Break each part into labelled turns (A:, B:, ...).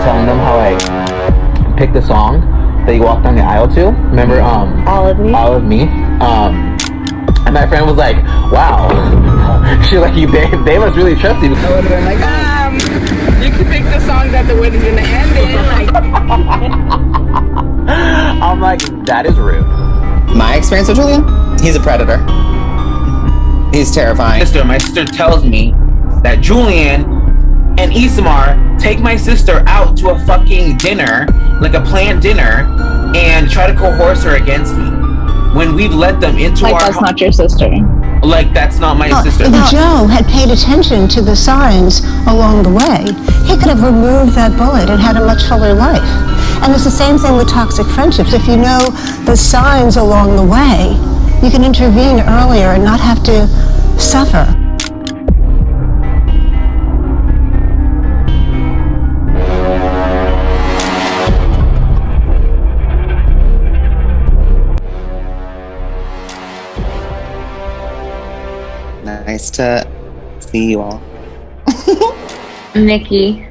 A: telling them how I picked the song that you walked down the aisle to. Remember,
B: All of Me?
A: All of Me. And my friend was like, wow. She's like, they must really trust you.
C: I would have been like, you can pick the song that the wedding's gonna end in. Like.
A: I'm like, that is rude.
D: My experience with Julian? He's a predator. He's terrifying.
E: My sister tells me that Julian and Isamar take my sister out to a fucking dinner, like a planned dinner, and try to coerce her against me. When we've let them into
B: like
E: our
B: that's not your sister.
E: Like that's not my sister.
F: If Joe had paid attention to the signs along the way, he could have removed that bullet and had a much fuller life. And it's the same thing with toxic friendships. If you know the signs along the way, you can intervene earlier and not have to suffer.
D: Nice to see you all.
B: Nikki.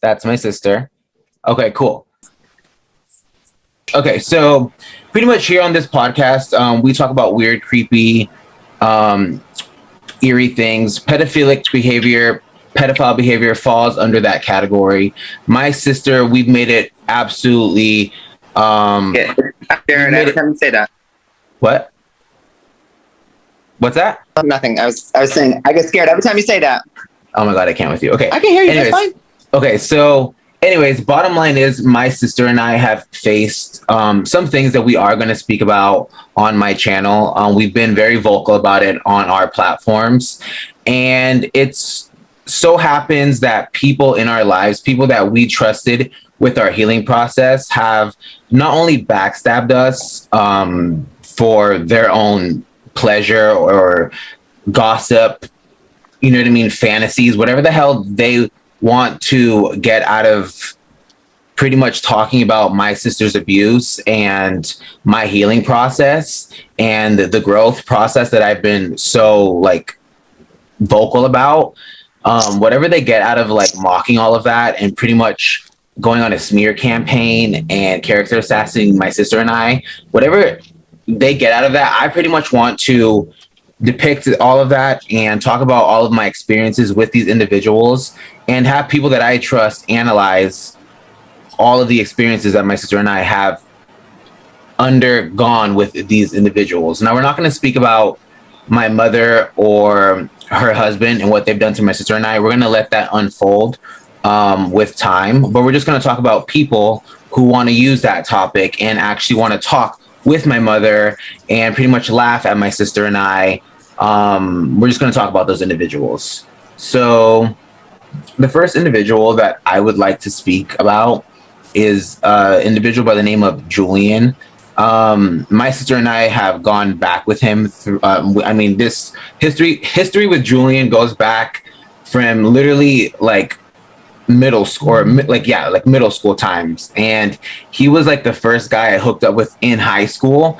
E: That's my sister. Okay, cool. Okay, so pretty much here on this podcast, we talk about weird, creepy, eerie things. Pedophilic behavior, pedophile behavior falls under that category. My sister, we've made it absolutely...
D: Yeah. Darren, every time you say that.
E: What? What's that?
D: Nothing. I was saying, I get scared every time you say that.
E: Oh my God, I can't with you. Okay.
D: I can hear you.
E: Anyways,
D: That's fine.
E: Okay, so anyways, bottom line is my sister and I have faced some things that we are going to speak about on my channel. We've been very vocal about it on our platforms. And it's so happens that people in our lives, people that we trusted with our healing process, have not only backstabbed us for their own pleasure or gossip, you know what I mean, fantasies, whatever the hell they want to get out of pretty much talking about my sister's abuse and my healing process and the growth process that I've been so like vocal about. Whatever they get out of like mocking all of that and pretty much going on a smear campaign and character assassinating my sister and I, whatever they get out of that, I pretty much want to depict all of that and talk about all of my experiences with these individuals and have people that I trust analyze all of the experiences that my sister and I have undergone with these individuals. Now, we're not going to speak about my mother or her husband and what they've done to my sister and I. We're going to let that unfold with time, but we're just going to talk about people who want to use that topic and actually want to talk with my mother and pretty much laugh at my sister and I. We're just going to talk about those individuals. So the first individual that I would like to speak about is an individual by the name of Julian. My sister and I have gone back with him through, this history with Julian goes back from literally like middle school or middle school times. And he was like the first guy I hooked up with in high school.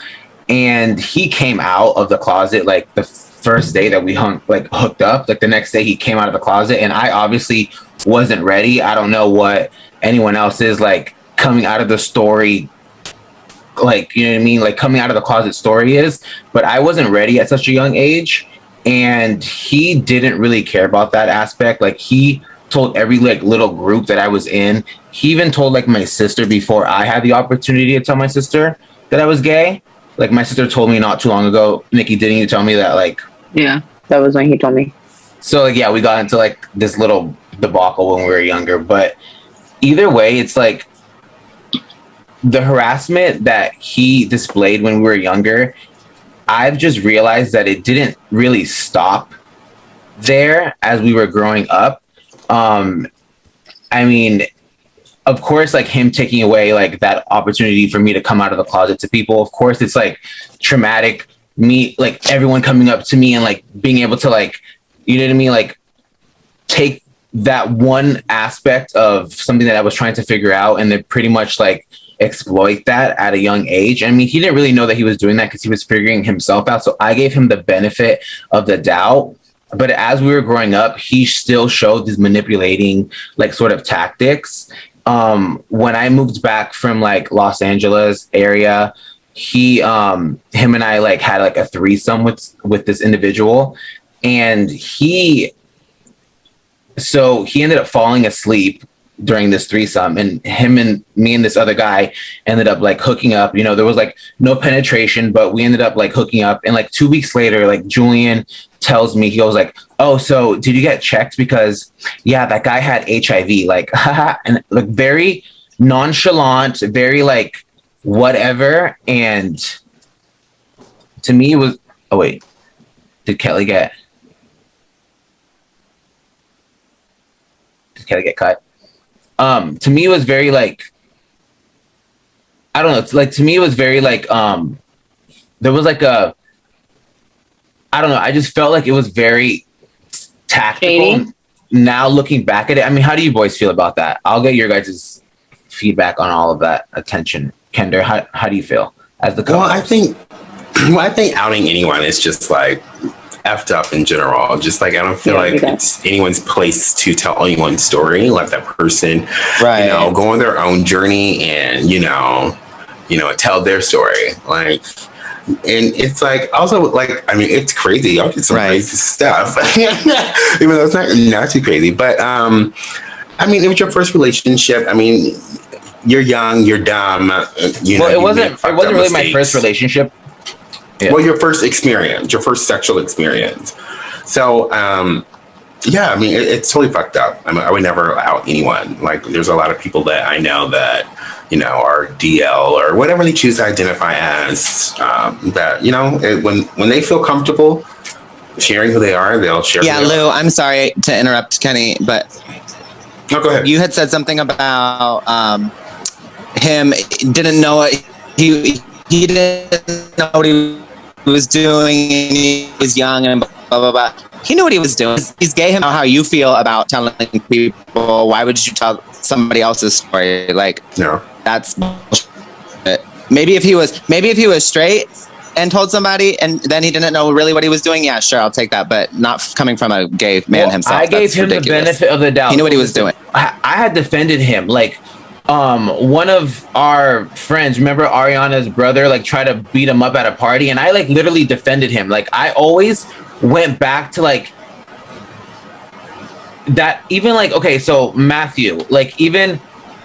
E: And he came out of the closet like the first day that we hooked up. Like the next day he came out of the closet and I obviously wasn't ready. I don't know what anyone else is like coming out of the story, like, you know what I mean? Like coming out of the closet story is, but I wasn't ready at such a young age. And he didn't really care about that aspect. Like he told every like little group that I was in. He even told like my sister before I had the opportunity to tell my sister that I was gay. Like my sister told me not too long ago, Nikki, didn't you tell me that? Like,
B: yeah, that was when he told me.
E: So like, yeah, we got into like this little debacle when we were younger, but either way, it's like the harassment that he displayed when we were younger, I've just realized that it didn't really stop there as we were growing up. I mean, of course, like him taking away like that opportunity for me to come out of the closet to people, of course, it's like traumatic. Me, like everyone coming up to me and like being able to like, you know what I mean? Like take that one aspect of something that I was trying to figure out and then pretty much like exploit that at a young age. I mean, he didn't really know that he was doing that because he was figuring himself out. So I gave him the benefit of the doubt But as we were growing up, he still showed these manipulating like sort of tactics. When I moved back from like Los Angeles area, him and I like had like a threesome with this individual, and he ended up falling asleep during this threesome, and him and me and this other guy ended up like hooking up. You know, there was like no penetration, but we ended up like hooking up. And like 2 weeks later, like Julian tells me, he goes like, "Oh, so did you get checked? Because yeah, that guy had HIV." Like, and like very nonchalant, very like whatever. And to me it was, oh wait, did Kelly get cut? To me it was very like, I don't know, it's like, to me it was very like, there was like a, I don't know, I just felt like it was very tactical.
B: Shady.
E: Now looking back at it, I mean, how do you boys feel about that? I'll get your guys' feedback on all of that attention. Kender, how do you feel as the co-host?
G: Well, I think outing anyone is just like effed up in general. Just like, I don't feel like it's anyone's place to tell anyone's story. Let that person, you know, go on their own journey and, you know, tell their story. Like, and it's like, also like, I mean, it's crazy. Y'all did some crazy stuff. Even though it's not too crazy. But, I mean, it was your first relationship. I mean, you're young, you're dumb. You know,
E: it wasn't really my first relationship. Yeah.
G: Well, your first experience, your first sexual experience. So, yeah, I mean, it's totally fucked up. I mean, I would never out anyone. Like, there's a lot of people that I know that, you know, are DL or whatever they choose to identify as, that, you know, when they feel comfortable sharing who they are, they'll share.
D: Yeah, Lou, I'm sorry to interrupt Kenny, but
G: no, go ahead.
D: You had said something about him didn't know he didn't know what he was doing, and he was young and blah blah blah. He knew what he was doing. He's gay. Him. How you feel about telling people? Why would you tell somebody else's story? Like, no, that's bullshit. Maybe if he was straight and told somebody, and then he didn't know really what he was doing. Yeah, sure, I'll take that. But not coming from a gay man himself.
E: I gave him ridiculous. The benefit of the doubt.
D: He knew what he was doing.
E: I had defended him. Like, one of our friends, remember Ariana's brother, like tried to beat him up at a party, and I like literally defended him. Like, I always went back to like that. Even like, okay, so Matthew, like, even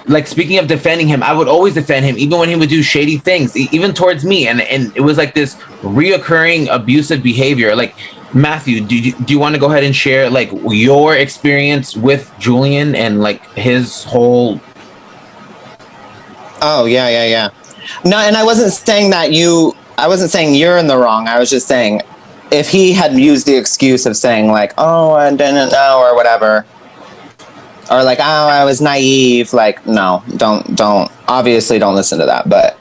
E: like, speaking of defending him, I would always defend him, even when he would do shady things, even towards me. And it was like this reoccurring abusive behavior. Like, Matthew, do you want to go ahead and share like your experience with Julian and like his whole?
D: Oh, yeah. No, and I wasn't saying I wasn't saying you're in the wrong. I was just saying, if he had used the excuse of saying like, oh, I didn't know or whatever, or like, oh, I was naive, like, no, don't obviously don't listen to that. But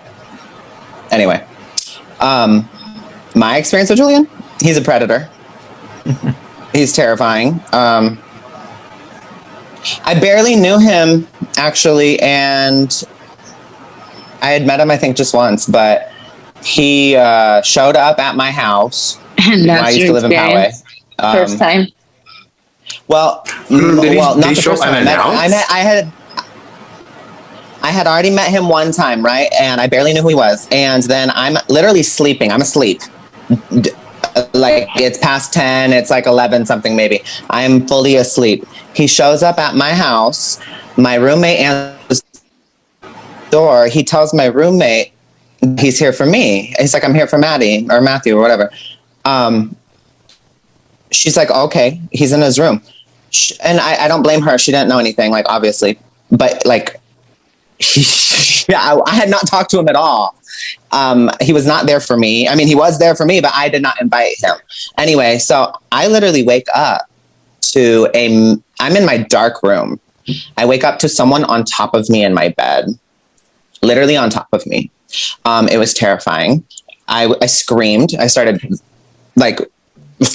D: anyway, my experience with Julian, he's a predator. He's terrifying. I barely knew him, actually, and I had met him, I think, just once, but he showed up at my house.
B: And that's
D: I used to live in Poway.
B: First time?
D: Well, not the first time. I had already met him one time, right? And I barely knew who he was. And then I'm literally sleeping. I'm asleep. Like, it's past 10. It's like 11 something maybe. I'm fully asleep. He shows up at my house. My roommate answers door. He tells my roommate he's here for me. He's like, I'm here for Maddie or Matthew or whatever. She's like, okay, he's in his room. And I don't blame her. She didn't know anything, like, obviously. But like, I had not talked to him at all. He was not there for me. I mean, he was there for me, but I did not invite him. Anyway, so I literally wake up to I'm in my dark room. I wake up to someone on top of me in my bed. Literally on top of me. It was terrifying. I screamed. I started like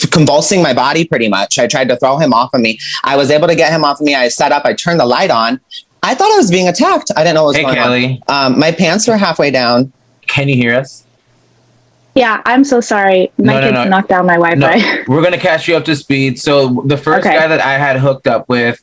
D: convulsing my body pretty much. I tried to throw him off of me. I was able to get him off of me. I sat up. I turned the light on. I thought I was being attacked. I didn't know what was going
E: Kelly.
D: on. My pants were halfway down.
E: Can you hear us?
B: Yeah, I'm so sorry. My kids knocked down my Wi-Fi.
E: No, we're gonna catch you up to speed. So the first guy that I had hooked up with,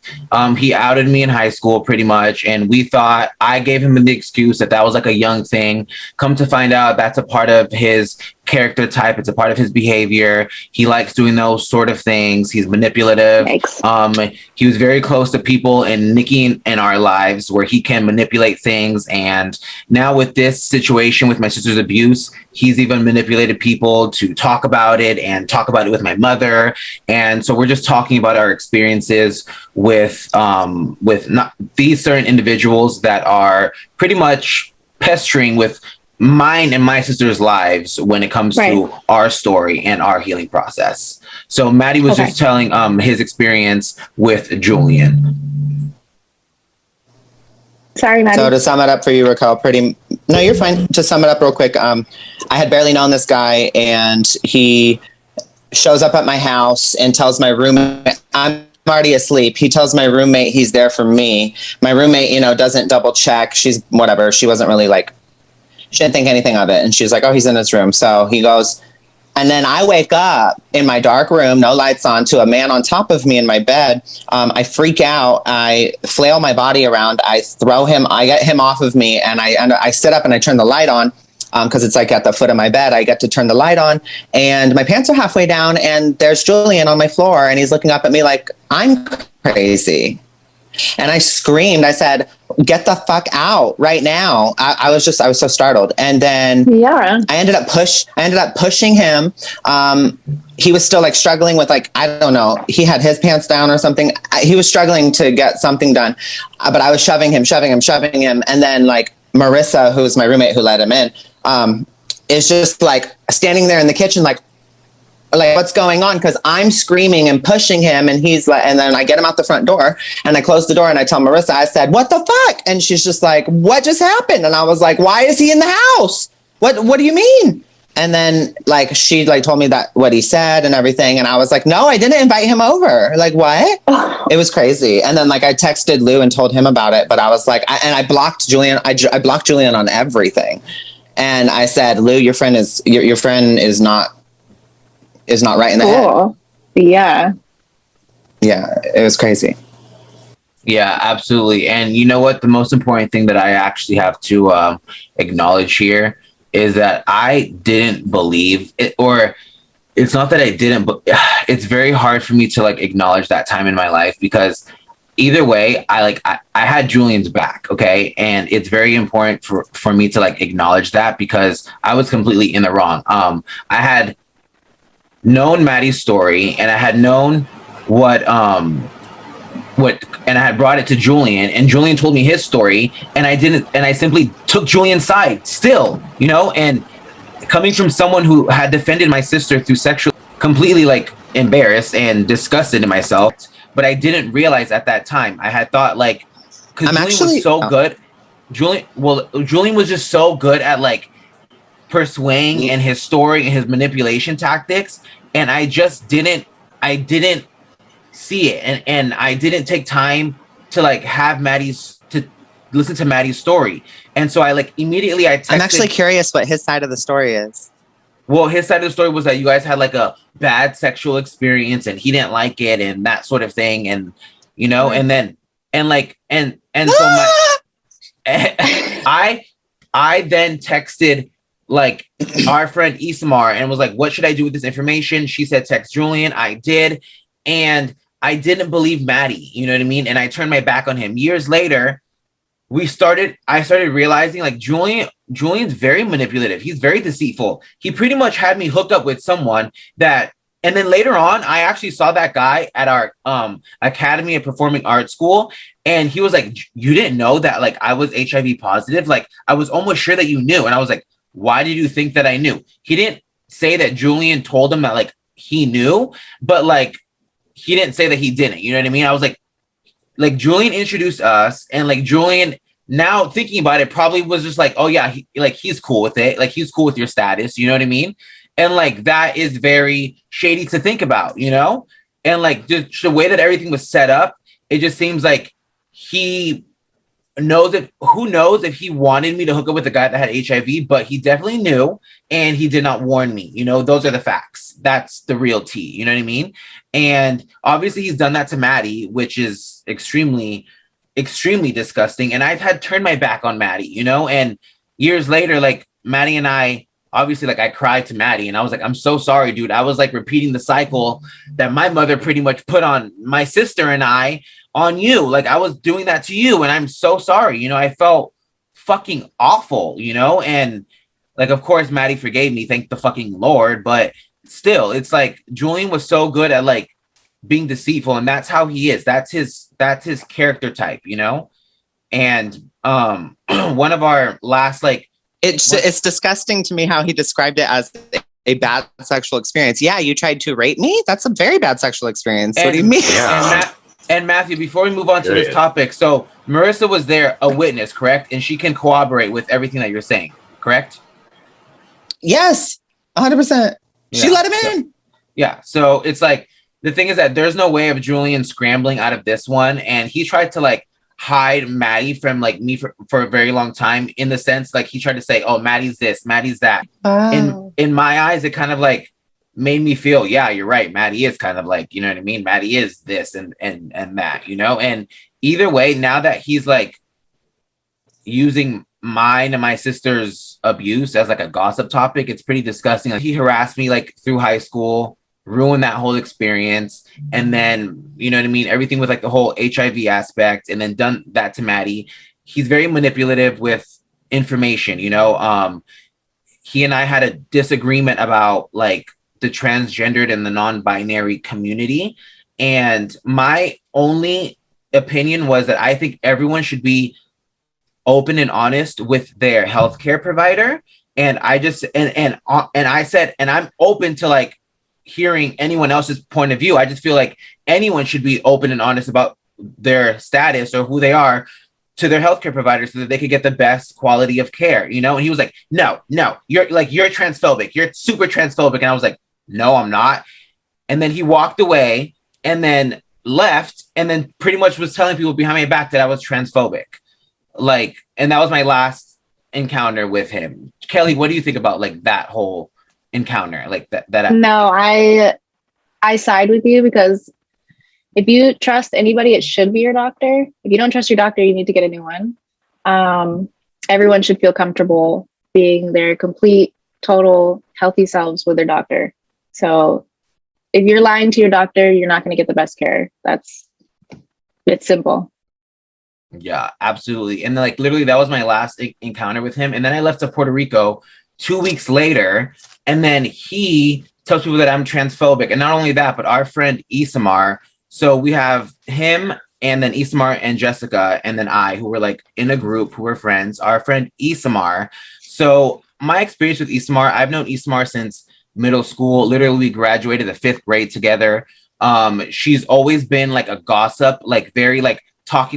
E: he outed me in high school pretty much, and we thought I gave him the excuse that was like a young thing. Come to find out, that's a part of his character type. It's a part of his behavior. He likes doing those sort of things. He's manipulative. He was very close to people and Nikki in our lives where he can manipulate things. And now with this situation with my sister's abuse, he's even manipulated people to talk about it and talk about it with my mother. And so we're just talking about our experiences with not these certain individuals that are pretty much pestering with mine and my sister's lives when it comes to our story and our healing process. So Maddie was just telling his experience with Julian.
B: Sorry, Maddie.
D: So to sum it up for you, Raquel, no, you're fine. To sum it up real quick, I had barely known this guy, and he shows up at my house and tells my roommate, I'm already asleep. He tells my roommate he's there for me. My roommate, doesn't double check. She's whatever. She wasn't really she didn't think anything of it. And she's like, oh, he's in his room. So he goes, and then I wake up in my dark room, no lights on, to a man on top of me in my bed. I freak out. I flail my body around. I throw him. I get him off of me, and I sit up and I turn the light on because it's at the foot of my bed. I get to turn the light on, and my pants are halfway down, and there's Julian on my floor, and he's looking up at me like I'm crazy. And I screamed. I said, get the fuck out right now. I was so startled. And then I ended up pushing him. He was still struggling with I don't know, he had his pants down or something. He was struggling to get something done, but I was shoving him. And then Marissa, who's my roommate who let him in, is just standing there in the kitchen, what's going on? Because I'm screaming and pushing him, and he's and then I get him out the front door, and I close the door, and I tell Marissa, I said, what the fuck? And she's just like, what just happened? And I was like, why is he in the house? What do you mean? And then she told me that what he said and everything, and I was like, no, I didn't invite him over. What? It was crazy. And then I texted Lou and told him about it, but I was I blocked Julian. I blocked Julian on everything, and I said, Lou, your friend is not right in the head.
B: Yeah,
D: it was crazy.
E: Yeah, absolutely. And you know what? The most important thing that I actually have to acknowledge here is that I didn't believe it, or it's not that I didn't, but it's very hard for me to acknowledge that time in my life, because either way, I had Julian's back. Okay. And it's very important for me to acknowledge that, because I was completely in the wrong. I had known Maddie's story, and I had known what and I had brought it to Julian, and Julian told me his story, and I simply took Julian's side still, and coming from someone who had defended my sister through sexual, completely embarrassed and disgusted in myself. But I didn't realize at that time, I had thought because Julian was so good. Julian was just so good at persuading and his story and his manipulation tactics, and I didn't see it, and I didn't take time to have to listen to Maddie's story. And so I immediately I texted,
D: I'm actually curious what his side of the story is.
E: Well, his side of the story was that you guys had a bad sexual experience, and he didn't like it and that sort of thing, and and then so I then texted our friend Isamar and was like, what should I do with this information? She said, text Julian. I did. And I didn't believe Maddie, you know what I mean? And I turned my back on him. Years later, I started realizing Julian's very manipulative. He's very deceitful. He pretty much had me hooked up with someone that, and then later on, I actually saw that guy at our Academy of Performing Arts School. And he was like, you didn't know that I was HIV positive? I was almost sure that you knew. And I was like, why did you think that I knew? He didn't say that Julian told him that he knew, but he didn't say that he didn't. You know what I mean? I was like Julian introduced us, and Julian, now thinking about it, probably was just oh yeah, he's cool with it. He's cool with your status. You know what I mean? And that is very shady to think about, And just the way that everything was set up, it just seems he knows if who knows if he wanted me to hook up with a guy that had HIV, but he definitely knew, and he did not warn me. You know, those are the facts. That's the real tea. You know what I mean? And obviously he's done that to Maddie, which is extremely, extremely disgusting. And I've had turned my back on Maddie, you know, and years later, like Maddie and I, obviously, like I cried to Maddie and I was like, I'm so sorry, dude. I was like repeating the cycle that my mother pretty much put on my sister and I on you. Like I was doing that to you and I'm so sorry. You know, I felt fucking awful, you know? And like, of course, Maddie forgave me. Thank the fucking Lord. But still, it's like Julian was so good at like being deceitful, and that's how he is. That's his character type, you know? And one of our last like
D: it's disgusting to me how he described it as a bad sexual experience. Yeah, you tried to rape me? That's a very bad sexual experience. What do you mean?
E: Yeah. And Matthew, before we move on to this topic, so Marissa was there, a witness, correct? And she can corroborate with everything that you're saying, correct?
D: Yes, 100%. She let him in.
E: Yeah, so it's like, the thing is that there's no way of Julian scrambling out of this one. And he tried to like hide Maddie from like me for a very long time, in the sense like he tried to say, oh, Maddie's this, Maddie's that. In my eyes, it kind of like made me feel, yeah, you're right. Maddie is kind of like, you know what I mean? Maddie is this and that, you know? And either way, now that he's like using mine and my sister's abuse as like a gossip topic, it's pretty disgusting. Like, he harassed me like through high school, ruined that whole experience. And then, you know what I mean? Everything with like the whole HIV aspect, and then done that to Maddie. He's very manipulative with information, you know? He and I had a disagreement about like the transgendered and the non-binary community. And my only opinion was that I think everyone should be open and honest with their healthcare provider. And I just, and I said, and I'm open to like hearing anyone else's point of view. I just feel like anyone should be open and honest about their status or who they are to their healthcare provider, so that they could get the best quality of care, you know? And he was like, no, you're transphobic. You're super transphobic. And I was like, no, I'm not. And then he walked away and then left, and then pretty much was telling people behind my back that I was transphobic. Like, and that was my last encounter with him. Kelly, what do you think about like that whole encounter? Like that?
B: No, I side with you, because if you trust anybody, it should be your doctor. If you don't trust your doctor, you need to get a new one. Everyone should feel comfortable being their complete, total, healthy selves with their doctor. So if you're lying to your doctor, you're not going to get the best care. It's simple.
E: Yeah, absolutely. And like literally that was my last encounter with him. And then I left to Puerto Rico 2 weeks later. And then he tells people that I'm transphobic. And not only that, but our friend Isamar. So we have him, and then Isamar and Jessica, and then I, who were like in a group, who were friends, our friend Isamar. So my experience with Isamar, I've known Isamar since middle school. Literally, we graduated the 5th grade together. She's always been like a gossip, like very like talk.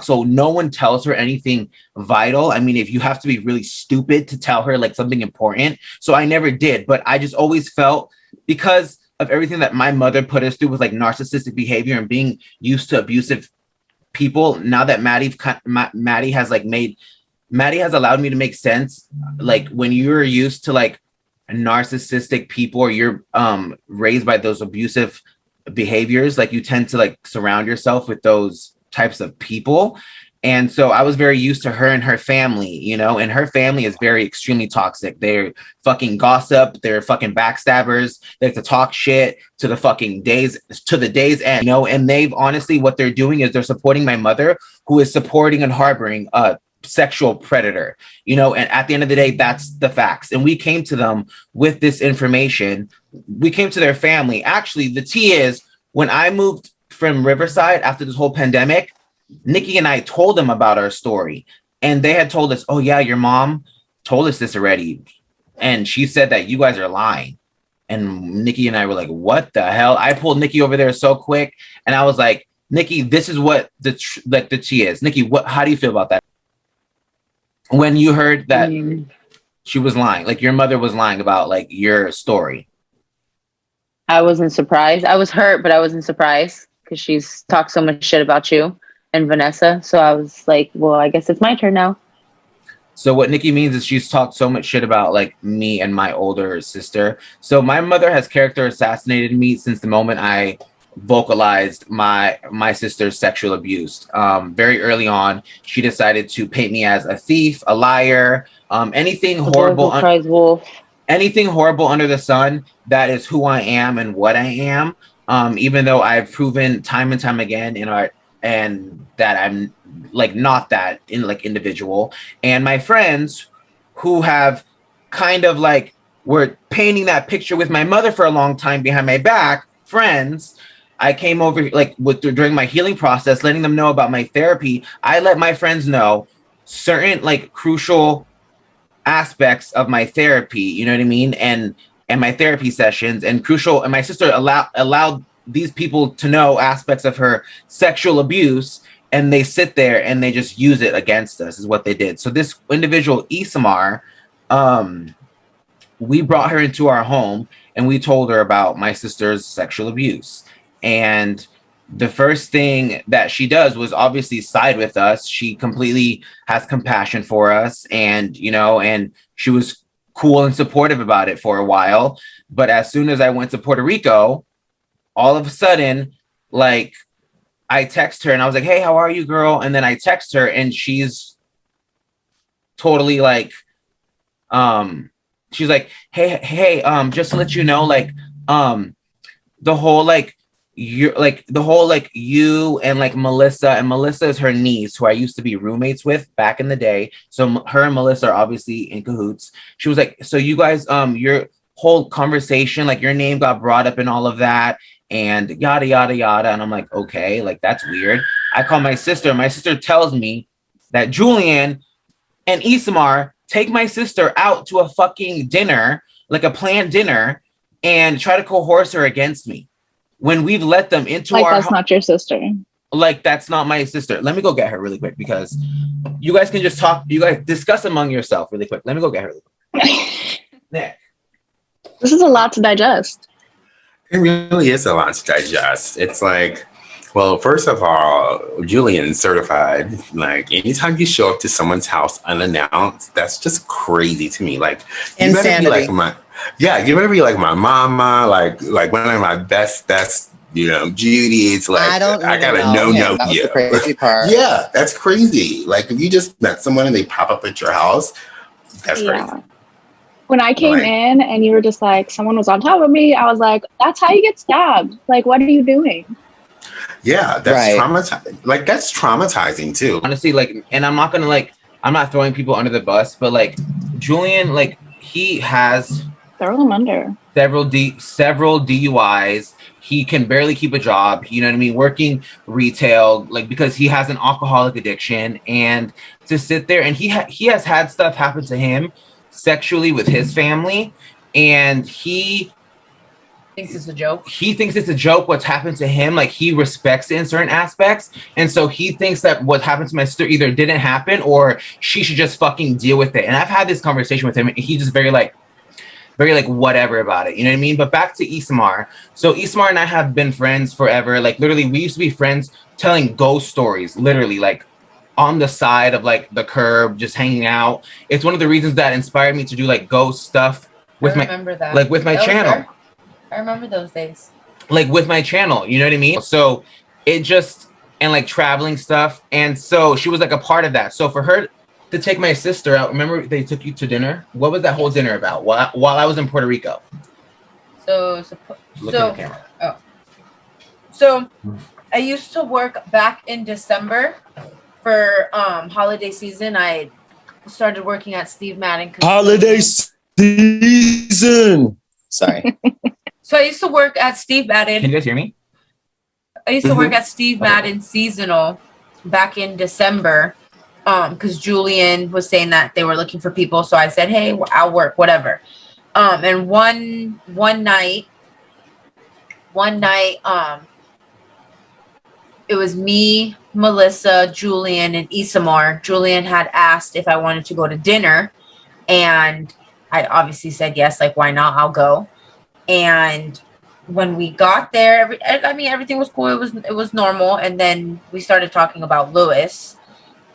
E: So no one tells her anything vital. I mean, if you have to be really stupid to tell her like something important. So I never did, but I just always felt, because of everything that my mother put us through with like narcissistic behavior and being used to abusive people, now that Maddie has allowed me to make sense. Like when you're used to like narcissistic people, or you're raised by those abusive behaviors, like you tend to like surround yourself with those types of people. And so I was very used to her and her family, you know, and her family is very extremely toxic. They're fucking gossip. They're fucking backstabbers. They like to talk shit to the day's end, you know, and they've honestly, what they're doing is they're supporting my mother, who is supporting and harboring a sexual predator, you know, and at the end of the day, that's the facts. And we came to them with this information. We came to their family. Actually, the tea is, when I moved from Riverside after this whole pandemic, Nikki and I told them about our story, and they had told us, oh yeah, your mom told us this already. And she said that you guys are lying. And Nikki and I were like, what the hell? I pulled Nikki over there so quick. And I was like, Nikki, this is what the tea is. Nikki, how do you feel about that? When you heard that she was lying, like your mother was lying about like your story.
H: I wasn't surprised. I was hurt, but I wasn't surprised, because she's talked so much shit about you.
B: and Vanessa. So I was like, well, I guess it's my turn now.
E: So what Nikki means is she's talked so much shit about like me and my older sister. So my mother has character assassinated me since the moment I vocalized my sister's sexual abuse. Very early on, she decided to paint me as a thief, a liar, anything horrible. Anything horrible under the sun. That is who I am and what I am. Even though I've proven time and time again and that I'm like not that individual. And my friends who have kind of like were painting that picture with my mother for a long time behind my back, friends, I came over like during my healing process, letting them know about my therapy. I let my friends know certain like crucial aspects of my therapy, you know what I mean? And my therapy sessions and crucial, and my sister allowed these people to know aspects of her sexual abuse, and they sit there and they just use it against us is what they did. So this individual, Isamar, we brought her into our home and we told her about my sister's sexual abuse. And the first thing that she does was obviously side with us. She completely has compassion for us, and and she was cool and supportive about it for a while. But as soon as I went to Puerto Rico, all of a sudden, like, I text her and I was like, hey, how are you, girl? And then I text her and she's totally like, she's like, hey, just to let you know, like, the whole like, you and like Melissa, and Melissa is her niece who I used to be roommates with back in the day. So her and Melissa are obviously in cahoots. She was like, so you guys, your whole conversation, like your name got brought up and all of that and yada, yada, yada. And I'm like, okay, like that's weird. I call my sister. My sister tells me that Julian and Isamar take my sister out to a fucking dinner, like a planned dinner, and try to coerce her against me. When we've let them into our
B: that's not your sister.
E: Like that's not my sister. Let me go get her really quick because you guys can just talk. You guys discuss among yourself really quick. Let me go get her really quick. Nick.
B: This is a lot to digest.
G: It really is a lot to digest. It's like, well, first of all, Julian's certified. Like anytime you show up to someone's house unannounced, that's just crazy to me. Like you better be like you better be like my mama, like one of my best, Judy's like I gotta know you.
D: The crazy part.
G: Yeah, that's crazy. Like if you just met someone and they pop up at your house, that's crazy.
B: When I came in and you were just like, someone was on top of me, I was like, that's how you get stabbed. Like, what are you doing?
G: Yeah, that's traumatizing. Like that's traumatizing too.
E: Honestly, like, and I'm not gonna like, I'm not throwing people under the bus, but like Julian, like he has
B: throw them under
E: several DUIs. He can barely keep a job. You know what I mean? Working retail, like because he has an alcoholic addiction, and to sit there and he has had stuff happen to him sexually with his family, and he
C: thinks it's a joke.
E: He thinks it's a joke what's happened to him. Like he respects it in certain aspects, and so he thinks that what happened to my sister either didn't happen or she should just fucking deal with it. And I've had this conversation with him, and he's just very like whatever about it, you know what I mean? But back to Isamar. So Isamar and I have been friends forever. Like literally, we used to be friends telling ghost stories, literally like on the side of like the curb, just hanging out. It's one of the reasons that inspired me to do like ghost stuff with my channel.
C: I remember those days.
E: Like with my channel, you know what I mean? So it just, and like traveling stuff. And so she was like a part of that. So for her to take my sister out, remember they took you to dinner? What was that whole dinner about while I was in Puerto Rico?
C: So I used to work back in December for holiday season. I started working at Steve Madden.
D: Holiday season. Sorry.
C: So I used to work at Steve Madden.
E: Can you guys hear me?
C: I used to work at Steve Madden seasonal back in December. Because Julian was saying that they were looking for people, so I said, "Hey, I'll work, whatever." And one night, it was me, Melissa, Julian, and Isamar. Julian had asked if I wanted to go to dinner, and I obviously said yes. Like, why not? I'll go. And when we got there, I mean, everything was cool. It was normal. And then we started talking about Lewis.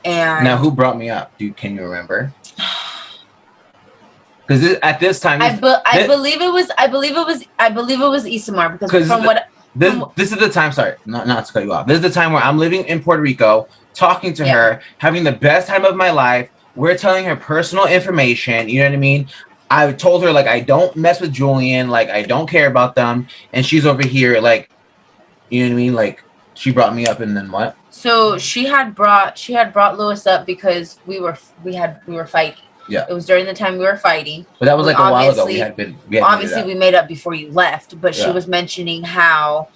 C: And
E: now, who brought me up? Can you remember? Because at this time,
C: I believe it was Isamar, because from what
E: this is the time. Sorry, not to cut you off. This is the time where I'm living in Puerto Rico, talking to her, having the best time of my life. We're telling her personal information. You know what I mean? I told her, like, I don't mess with Julian, like, I don't care about them, and she's over here, like, you know what I mean? Like, she brought me up, and then what?
C: So she had brought Lewis up because we were fighting.
E: Yeah.
C: It was during the time we were fighting.
E: But that was like a while ago. We
C: made up before you left, but
E: Yeah.
C: she was mentioning how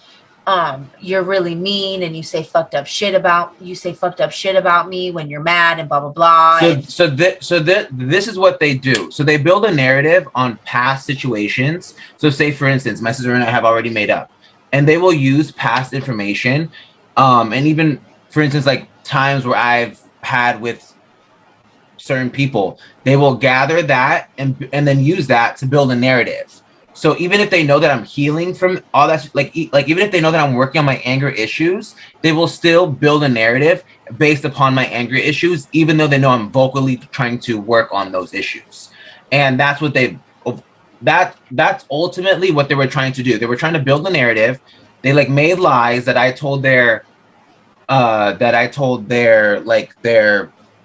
C: you're really mean and you say fucked up shit about me when you're mad and blah blah blah.
E: So this is what they do. So they build a narrative on past situations. So say, for instance, my sister and I have already made up, and they will use past information, and even, for instance, like times where I've had with certain people, they will gather that and then use that to build a narrative. So even if they know that I'm healing from all that, like even if they know that I'm working on my anger issues, they will still build a narrative based upon my anger issues, even though they know I'm vocally trying to work on those issues. And that's what that's ultimately what they were trying to do. They were trying to build a narrative. They like made lies that I told their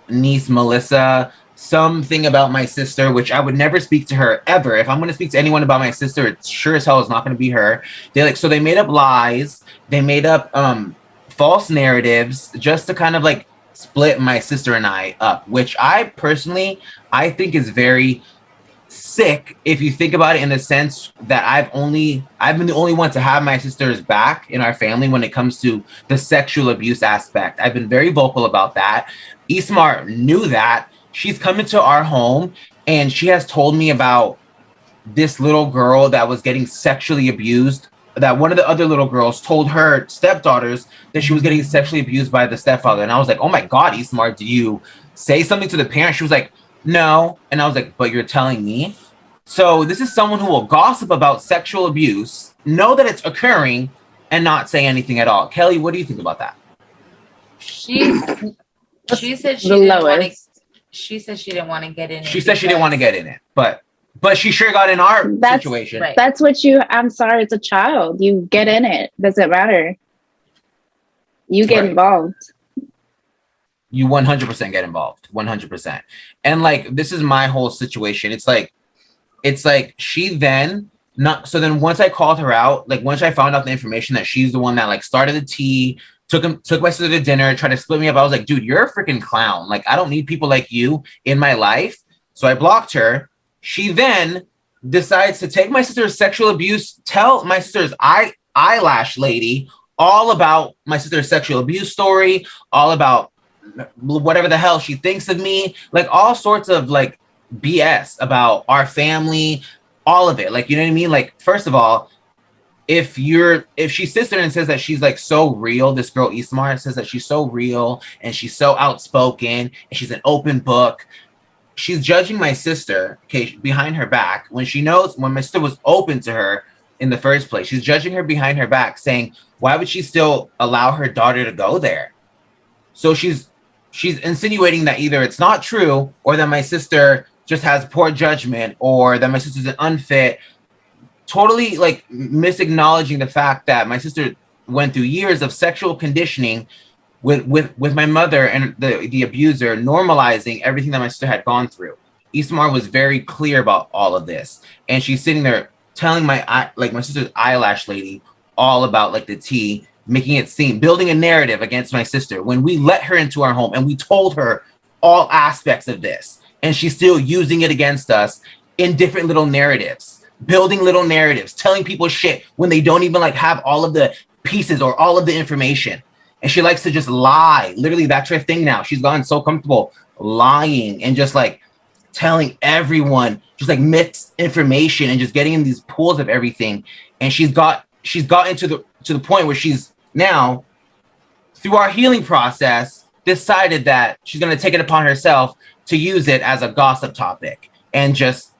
E: niece Melissa something about my sister, which I would never speak to her ever. If I'm going to speak to anyone about my sister, it sure as hell is not going to be her. So they made up lies. They made up false narratives just to kind of like split my sister and I up, which I personally, I think is very sick if you think about it, in the sense that I've been the only one to have my sister's back in our family when it comes to the sexual abuse aspect. I've been very vocal about that. Isamar knew that. She's come into our home and she has told me about this little girl that was getting sexually abused, that one of the other little girls told her stepdaughters that she was getting sexually abused by the stepfather. And I was like, oh my God, Isamar, did you say something to the parents? She was like, no. And I was like, but you're telling me? So this is someone who will gossip about sexual abuse, know that it's occurring, and not say anything at all. Kelly, what do you think about that?
C: She said she didn't want to. She said she didn't want to get in it.
E: She said she didn't want to get in it, but she sure got in our situation.
B: Right. That's what I'm sorry, it's a child. You get in it. Doesn't matter. You get involved.
E: You 100% get involved. 100%. And like, this is my whole situation. It's like she then so then once I called her out, like once I found out the information that she's the one that like started the tea, took my sister to dinner, tried to split me up, I was like, dude, you're a freaking clown. Like, I don't need people like you in my life. So I blocked her. She then decides to take my sister's sexual abuse, tell my sister's eyelash lady all about my sister's sexual abuse story, all about whatever the hell she thinks of me, like all sorts of like BS about our family, all of it. Like, you know what I mean? Like, first of all, if she sits there and says that she's like so real, this girl Isamar says that she's so real and she's so outspoken and she's an open book, she's judging my sister, okay, behind her back, when she knows when my sister was open to her in the first place. She's judging her behind her back, saying, why would she still allow her daughter to go there? So she's insinuating that either it's not true or that my sister just has poor judgment or that my sister's an unfit, totally like misacknowledging the fact that my sister went through years of sexual conditioning with my mother and the abuser, normalizing everything that my sister had gone through. Isamar was very clear about all of this. And she's sitting there telling my sister's eyelash lady all about like the tea, making it seem, building a narrative against my sister when we let her into our home and we told her all aspects of this. And she's still using it against us in different little narratives, building little narratives, telling people shit when they don't even like have all of the pieces or all of the information. And she likes to just lie. Literally, that's her thing now. She's gotten so comfortable lying and just like telling everyone just like mixed information and just getting in these pools of everything. And she's gotten to the point where she's now, through our healing process, decided that she's going to take it upon herself to use it as a gossip topic and just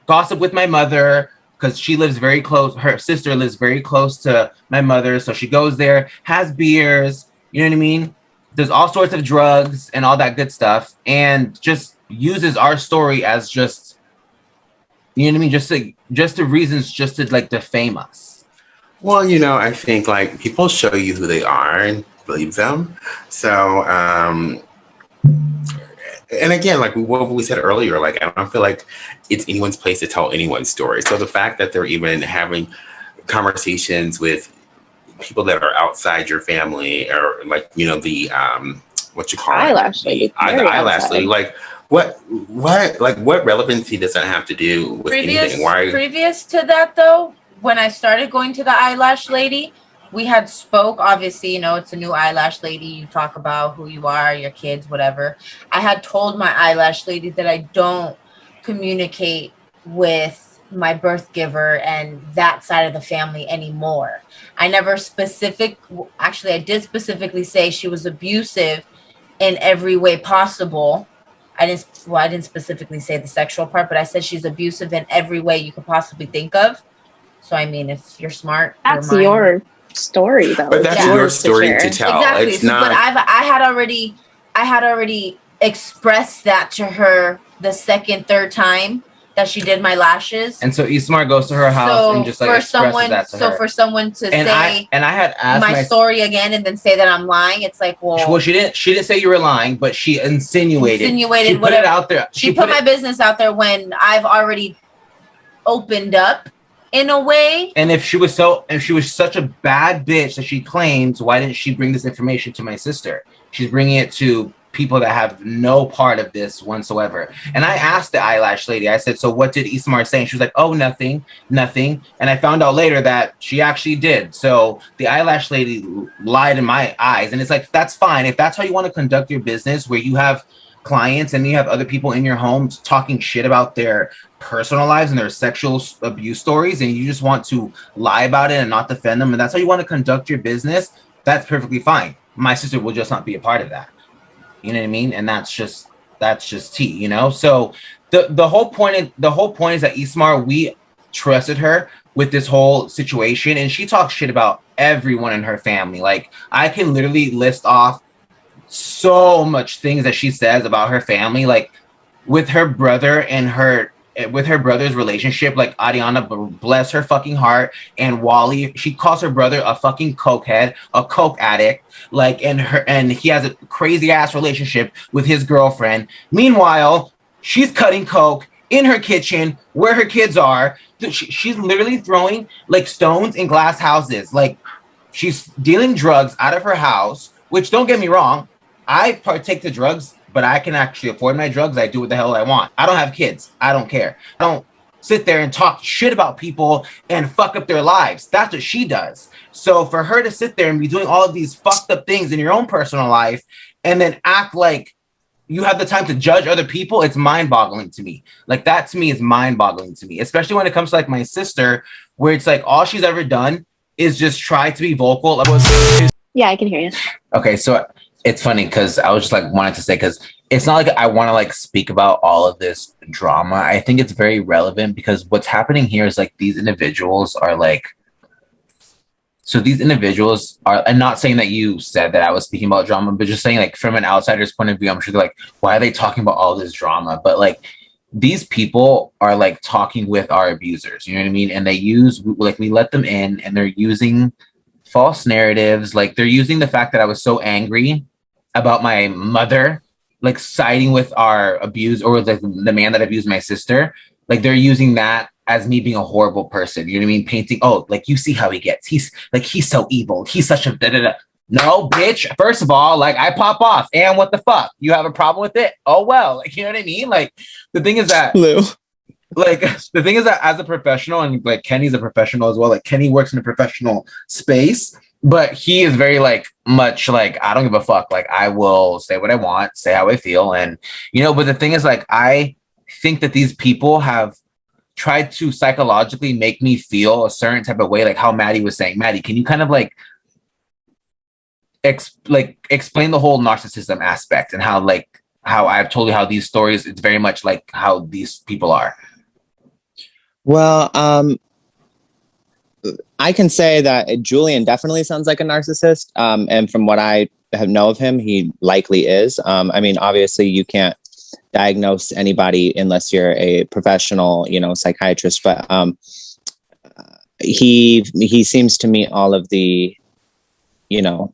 E: gossip with my mother, because she lives very close. Her sister lives very close to my mother. So she goes there, has beers, you know what I mean? There's all sorts of drugs and all that good stuff, and just uses our story as just, you know what I mean? Just the reasons just to like defame us.
G: Well, you know, I think like people show you who they are and believe them. So, and again, like what we said earlier, like I don't feel like it's anyone's place to tell anyone's story. So the fact that they're even having conversations with people that are outside your family, or like, you know, the what you call
B: eyelash lady,
G: the eyelash lady, like what relevancy does that have to do with anything?
C: Previous to that though, when I started going to the eyelash lady, we had spoke, obviously, you know, it's a new eyelash lady, you talk about who you are, your kids, whatever. I had told my eyelash lady that I don't communicate with my birth giver and that side of the family anymore. I never actually I did specifically say she was abusive in every way possible. I didn't specifically say the sexual part, but I said she's abusive in every way you could possibly think of. So I mean, if you're smart,
B: that's your story though.
G: But that's your story to tell.
C: Exactly.
G: It's not...
C: But I had already expressed that to her the second, third time that she did my lashes.
E: And so Isamar goes to her house and just like expresses that to her.
C: For someone to
E: I had asked
C: my story again and then say that I'm lying, it's like, well,
E: she didn't say you were lying, but she insinuated she put it out there.
C: She put my business out there when I've already opened up in a way.
E: And if she was such a bad bitch that she claims, why didn't she bring this information to my sister? She's bringing it to people that have no part of this whatsoever. And I asked the eyelash lady, I said, so what did Isamar say? And she was like, oh, nothing. And I found out later that she actually did. So the eyelash lady lied in my eyes. And it's like, that's fine. If that's how you want to conduct your business, where you have clients and you have other people in your home talking shit about their personal lives and their sexual abuse stories, and you just want to lie about it and not defend them, and that's how you want to conduct your business, that's perfectly fine. My sister will just not be a part of that. You know what I mean? And that's just tea, you know? So the whole point is that Isamar, we trusted her with this whole situation, and she talks shit about everyone in her family. Like, I can literally list off so much things that she says about her family, like with her brother and with her brother's relationship, like Ariana, bless her fucking heart, and Wally, she calls her brother a fucking cokehead, a coke addict, like, and he has a crazy ass relationship with his girlfriend. Meanwhile, she's cutting coke in her kitchen where her kids are. She's literally throwing like stones in glass houses. Like, she's dealing drugs out of her house, which, don't get me wrong, I partake the drugs, but I can actually afford my drugs. I do what the hell I want. I don't have kids. I don't care. I don't sit there and talk shit about people and fuck up their lives. That's what she does. So for her to sit there and be doing all of these fucked up things in your own personal life and then act like you have the time to judge other people, it's mind-boggling to me. Like, that to me is mind-boggling to me, especially when it comes to like my sister, where it's like all she's ever done is just try to be vocal about.
B: Yeah, I can hear you.
E: Okay, so it's funny because I was just like wanted to say, because it's not like I want to like speak about all of this drama. I think it's very relevant because what's happening here is like these individuals are like, so these individuals are, and not saying that you said that I was speaking about drama, but just saying like from an outsider's point of view, I'm sure they're like, why are they talking about all this drama? But like, these people are like talking with our abusers, you know what I mean? And they use, like, we let them in and they're using false narratives. Like, they're using the fact that I was so angry about my mother, like siding with our abuse, or the man that abused my sister. Like, they're using that as me being a horrible person. You know what I mean? Painting, oh, like, you see how he gets. He's so evil. He's such a da-da-da. No, bitch. First of all, like, I pop off. And what the fuck? You have a problem with it? Oh, well. Like, you know what I mean? Like, the thing is that... Like, the thing is that as a professional, and like Kenny's a professional as well, like Kenny works in a professional space, but he is very like much like, I don't give a fuck. Like, I will say what I want, say how I feel. And, you know, but the thing is, like, I think that these people have tried to psychologically make me feel a certain type of way, like how Maddie was saying. Maddie, can you kind of like explain the whole narcissism aspect and how I've told you how these stories, it's very much like how these people are.
D: Well, I can say that Julian definitely sounds like a narcissist. And from what I know of him, he likely is. I mean, obviously you can't diagnose anybody unless you're a professional, psychiatrist, but he seems to meet all of the, the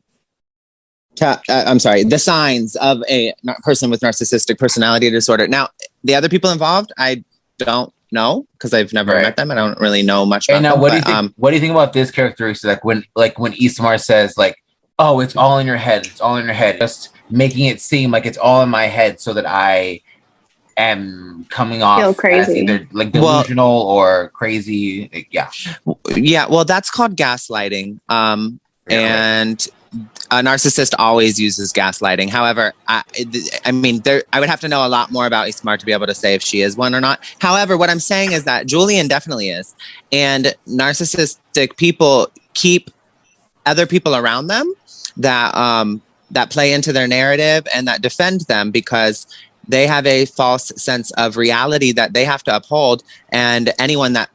D: signs of a person with narcissistic personality disorder. Now, the other people involved, I don't know because I've never met them. I don't really know much about them.
E: What do you think? What do you think about this characteristic? When Isamar says "Oh, it's all in your head. It's all in your head," just making it seem like it's all in my head, so that I am coming off crazy, as either delusional or crazy. Yeah. Well, that's called gaslighting. And a narcissist always uses gaslighting. However, I would have to know a lot more about Isamar to be able to say if she is one or not. However, what I'm saying is that Julian definitely is. And narcissistic people keep other people around them that play into their narrative and that defend them because they have a false sense of reality that they have to uphold. And anyone that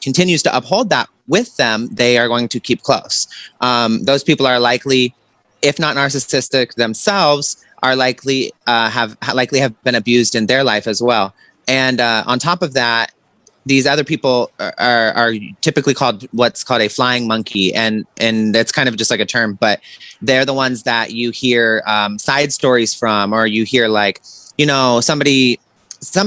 E: continues to uphold that with them, they are going to keep close. Those people are likely, if not narcissistic themselves, are likely have been abused in their life as well. And on top of that, these other people are typically called what's called a flying monkey, and that's kind of just like a term, but they're the ones that you hear side stories from, or you hear somebody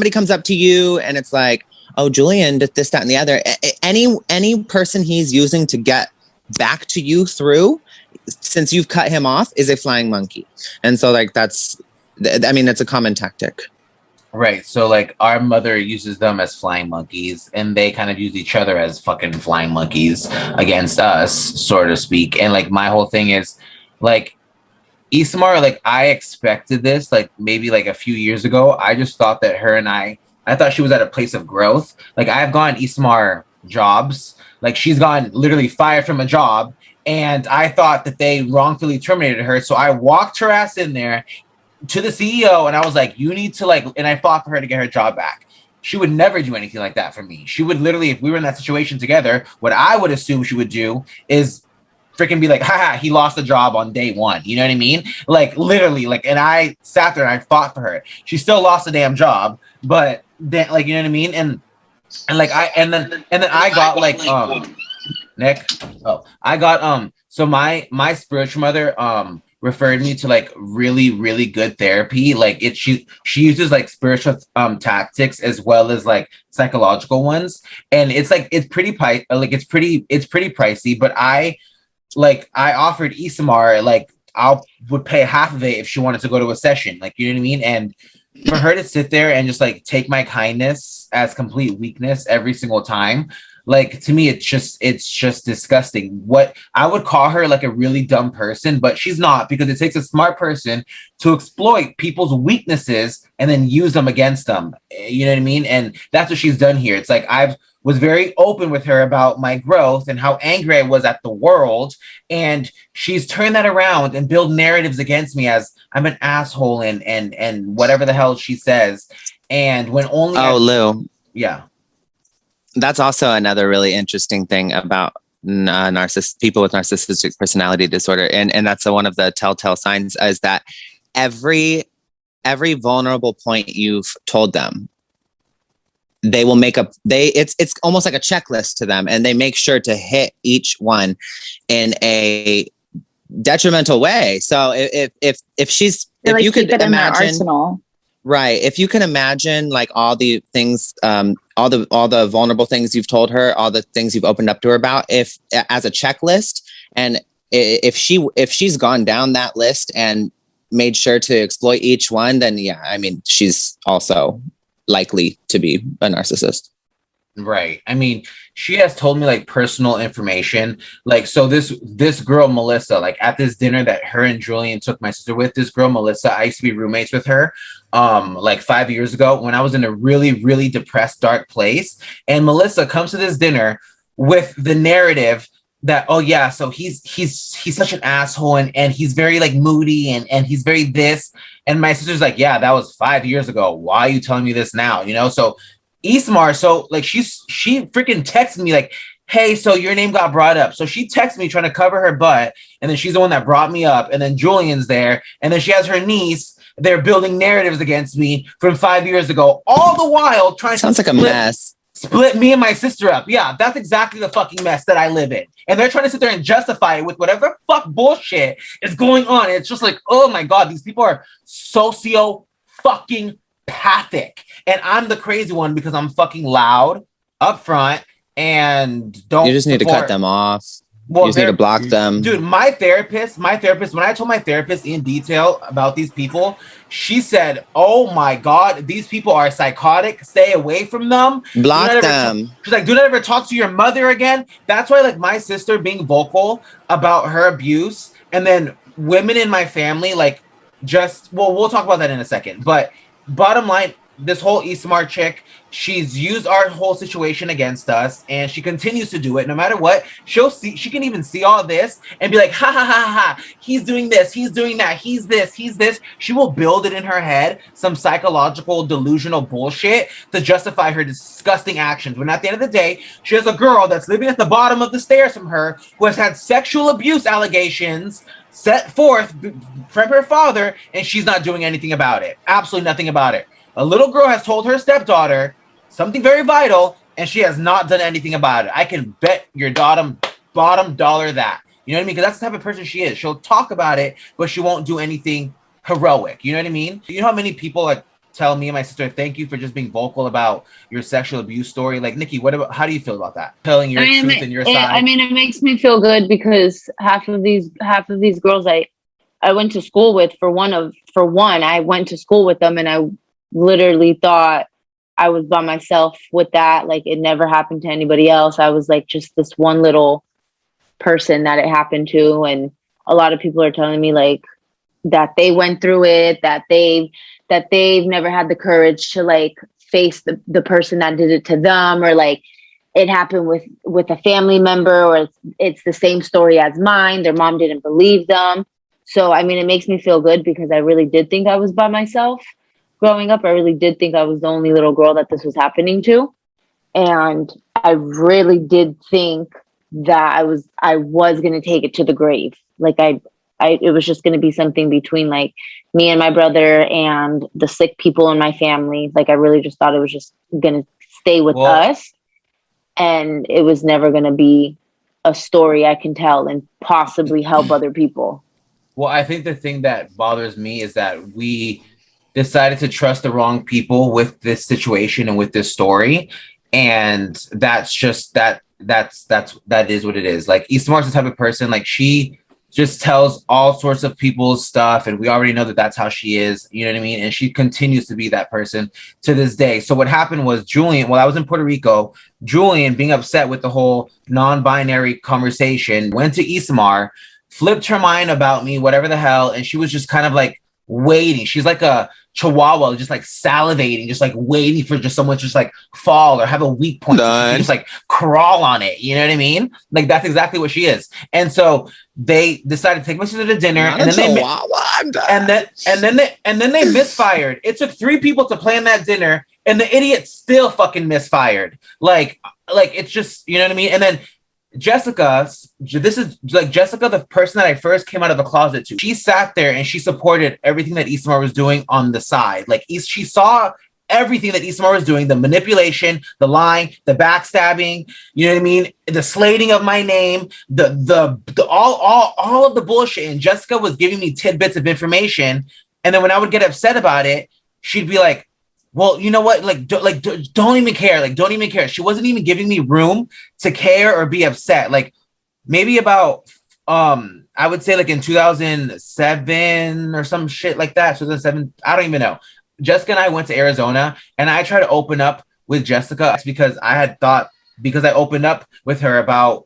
E: comes up to you and it's like, oh, Julian did this, that, and the other. Any person he's using to get back to you through, since you've cut him off, is a flying monkey. And so that's a common tactic. Right. So our mother uses them as flying monkeys, and they kind of use each other as fucking flying monkeys against us, so to speak. And my whole thing is Isamar, I expected this maybe a few years ago. I just thought that her and I thought she was at a place of growth. I've gone Isamar jobs. She's gone literally fired from a job, and I thought that they wrongfully terminated her. So I walked her ass in there to the CEO, and I was like, you need to and I fought for her to get her job back. She would never do anything like that for me. She would literally, if we were in that situation together, what I would assume she would do is freaking be like, haha, he lost the job on day one. You know what I mean? Literally, and I sat there and I fought for her. She still lost the damn job, but then, you know what I mean? And then I got Nick. Oh, I got so my spiritual mother referred me to really, really good therapy. She uses spiritual tactics as well as psychological ones. And it's pretty pricey, but I offered Isamar, I would pay half of it if she wanted to go to a session, you know what I mean? And for her to sit there and just take my kindness as complete weakness every single time, to me, it's just disgusting. What I would call her a really dumb person, but she's not, because it takes a smart person to exploit people's weaknesses and then use them against them. You know what I mean? And that's what she's done here. It's I was very open with her about my growth and how angry I was at the world. And she's turned that around and built narratives against me as I'm an asshole and whatever the hell she says. And when only... Oh, Lou. Yeah. That's also another really interesting thing about people with narcissistic personality disorder. And that's one of the telltale signs, is that every vulnerable point you've told them, they will it's almost like a checklist to them, and they make sure to hit each one in a detrimental way. So if you could imagine, right, if you can imagine all the things, all the vulnerable things you've told her, all the things you've opened up to her about, if as a checklist, and if she's gone down that list and made sure to exploit each one, then yeah, she's also likely to be a narcissist. Right. She has told me personal information. So this girl, Melissa, at this dinner that her and Julian took my sister with, this girl, Melissa, I used to be roommates with her 5 years ago when I was in a really, really depressed, dark place. And Melissa comes to this dinner with the narrative that, oh yeah, so he's such an asshole and he's very moody and he's very this. And my sister's like, yeah, that was 5 years ago. Why are you telling me this now? So Isamar, she freaking texted me hey, so your name got brought up. So she texts me trying to cover her butt, and then she's the one that brought me up, and then Julian's there, and then she has her niece. They're building narratives against me from 5 years ago, all the while trying
D: Sounds like a mess.
E: Split me and my sister up. Yeah, that's exactly the fucking mess that I live in. And they're trying to sit there and justify it with whatever fuck bullshit is going on. It's just like, oh my God, these people are fucking pathic. And I'm the crazy one because I'm fucking loud up front and don't.
D: You just need to cut them off. Well, you just need to block them.
E: Dude, my therapist, when I told my therapist in detail about these people, she said, oh my God, these people are psychotic. Stay away from them.
D: Block them.
E: She's like, do not ever talk to your mother again. That's why, like, my sister being vocal about her abuse, and then women in my family, like, we'll talk about that in a second. But bottom line, this whole Isamar chick, she's used our whole situation against us, and she continues to do it. No matter what, she can even see all this and be like, ha ha ha ha, he's doing this, he's doing that, he's this. She will build it in her head, some psychological, delusional bullshit to justify her disgusting actions. When at the end of the day, she has a girl that's living at the bottom of the stairs from her, who has had sexual abuse allegations set forth from her father, and she's not doing anything about it. Absolutely nothing about it. A little girl has told her stepdaughter something very vital, and she has not done anything about it. I can bet your bottom dollar that. You know what I mean? Because that's the type of person she is. She'll talk about it, but she won't do anything heroic. You know what I mean? You know how many people like tell me and my sister, thank you for just being vocal about your sexual abuse story? Like, Nikki, how do you feel about that? Telling your truth and your side.
H: I mean, it makes me feel good because half of these girls I went to school with, for one, I went to school with them, and I literally thought I was by myself with that. Like, it never happened to anybody else. I was like just this one little person that it happened to. And a lot of people are telling me like that they went through it, that they've never had the courage to like face the person that did it to them, or like it happened with a family member, or it's the same story as mine. Their mom didn't believe them. So, I mean, it makes me feel good because I really did think I was by myself. Growing up, I really did think I was the only little girl that this was happening to. And I really did think that I was going to take it to the grave. Like it was just going to be something between like me and my brother and the sick people in my family. Like, I really just thought it was just going to stay with us. And it was never going to be a story I can tell and possibly help other people.
E: Well, I think the thing that bothers me is that we decided to trust the wrong people with this situation and with this story. And that's just that is what it is. Like, Isamar's the type of person, like, she just tells all sorts of people's stuff, and we already know that that's how she is. You know what I mean? And she continues to be that person to this day. So what happened was Julian, while I was in Puerto Rico, Julian, being upset with the whole non-binary conversation, went to Isamar, flipped her mind about me, whatever the hell, and she was just kind of like waiting. She's like a chihuahua, just like salivating, just like waiting for just someone to just like fall or have a weak point. So just like crawl on it. You know what I mean? Like, that's exactly what she is. And so they decided to take my sister to dinner, and then they misfired. It took 3 people to plan that dinner, and the idiot still fucking misfired. Like it's just, you know what I mean? And then Jessica, this is like Jessica, the person that I first came out of the closet to. She sat there and she supported everything that Isamar was doing on the side. Like, she saw everything that Isamar was doing, the manipulation, the lying, the backstabbing, you know what I mean? The slating of my name, the all of the bullshit. And Jessica was giving me tidbits of information. And then when I would get upset about it, she'd be like, well, you know what? Don't even care. Like, don't even care. She wasn't even giving me room to care or be upset. Like, maybe about, I would say like in 2007 or some shit like that. 2007, I don't even know. Jessica and I went to Arizona, and I tried to open up with Jessica because I had thought, because I opened up with her about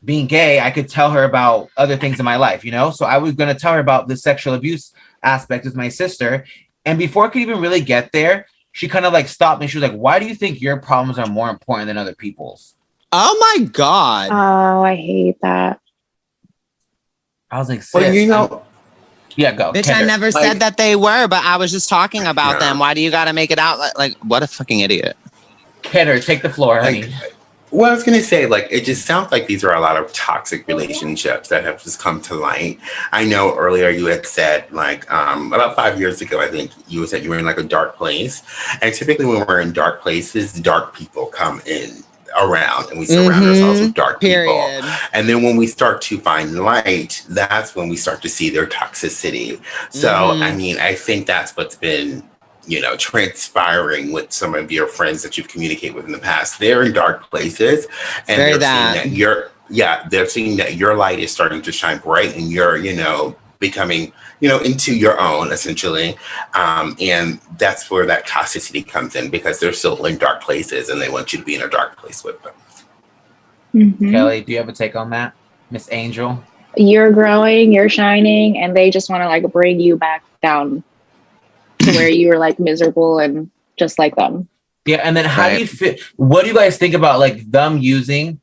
E: being gay, I could tell her about other things in my life, you know? So I was going to tell her about the sexual abuse aspect with my sister. And before I could even really get there, she kind of like stopped me. She was like, why do you think your problems are more important than other people's?
D: Oh my God.
B: Oh, I hate that.
E: I was like, sis,
G: well, you know,
E: yeah, go.
D: Bitch, I never said that they were, but I was just talking about them. Why do you got to make it out like what a fucking idiot?
E: Kidder, take the floor, honey.
G: Well, I was going to say, like, it just sounds like these are a lot of toxic relationships that have just come to light. I know earlier you had said, like, about 5 years ago, I think you said you were in, like, a dark place. And typically when we're in dark places, dark people come in around and we surround ourselves with dark people. And then when we start to find light, that's when we start to see their toxicity. So, I mean, I think that's what's been, you know, transpiring with some of your friends that you've communicated with in the past. They're in dark places and they're seeing that they're seeing that your light is starting to shine bright and you're, you know, becoming, you know, into your own essentially. And that's where that toxicity comes in because they're still in dark places and they want you to be in a dark place with them.
E: Kelly, do you have a take on that? Miss Angel?
B: You're growing, you're shining, and they just want to like bring you back down to where you were like miserable and just like them.
E: Yeah, and then how do you feel? What do you guys think about like them using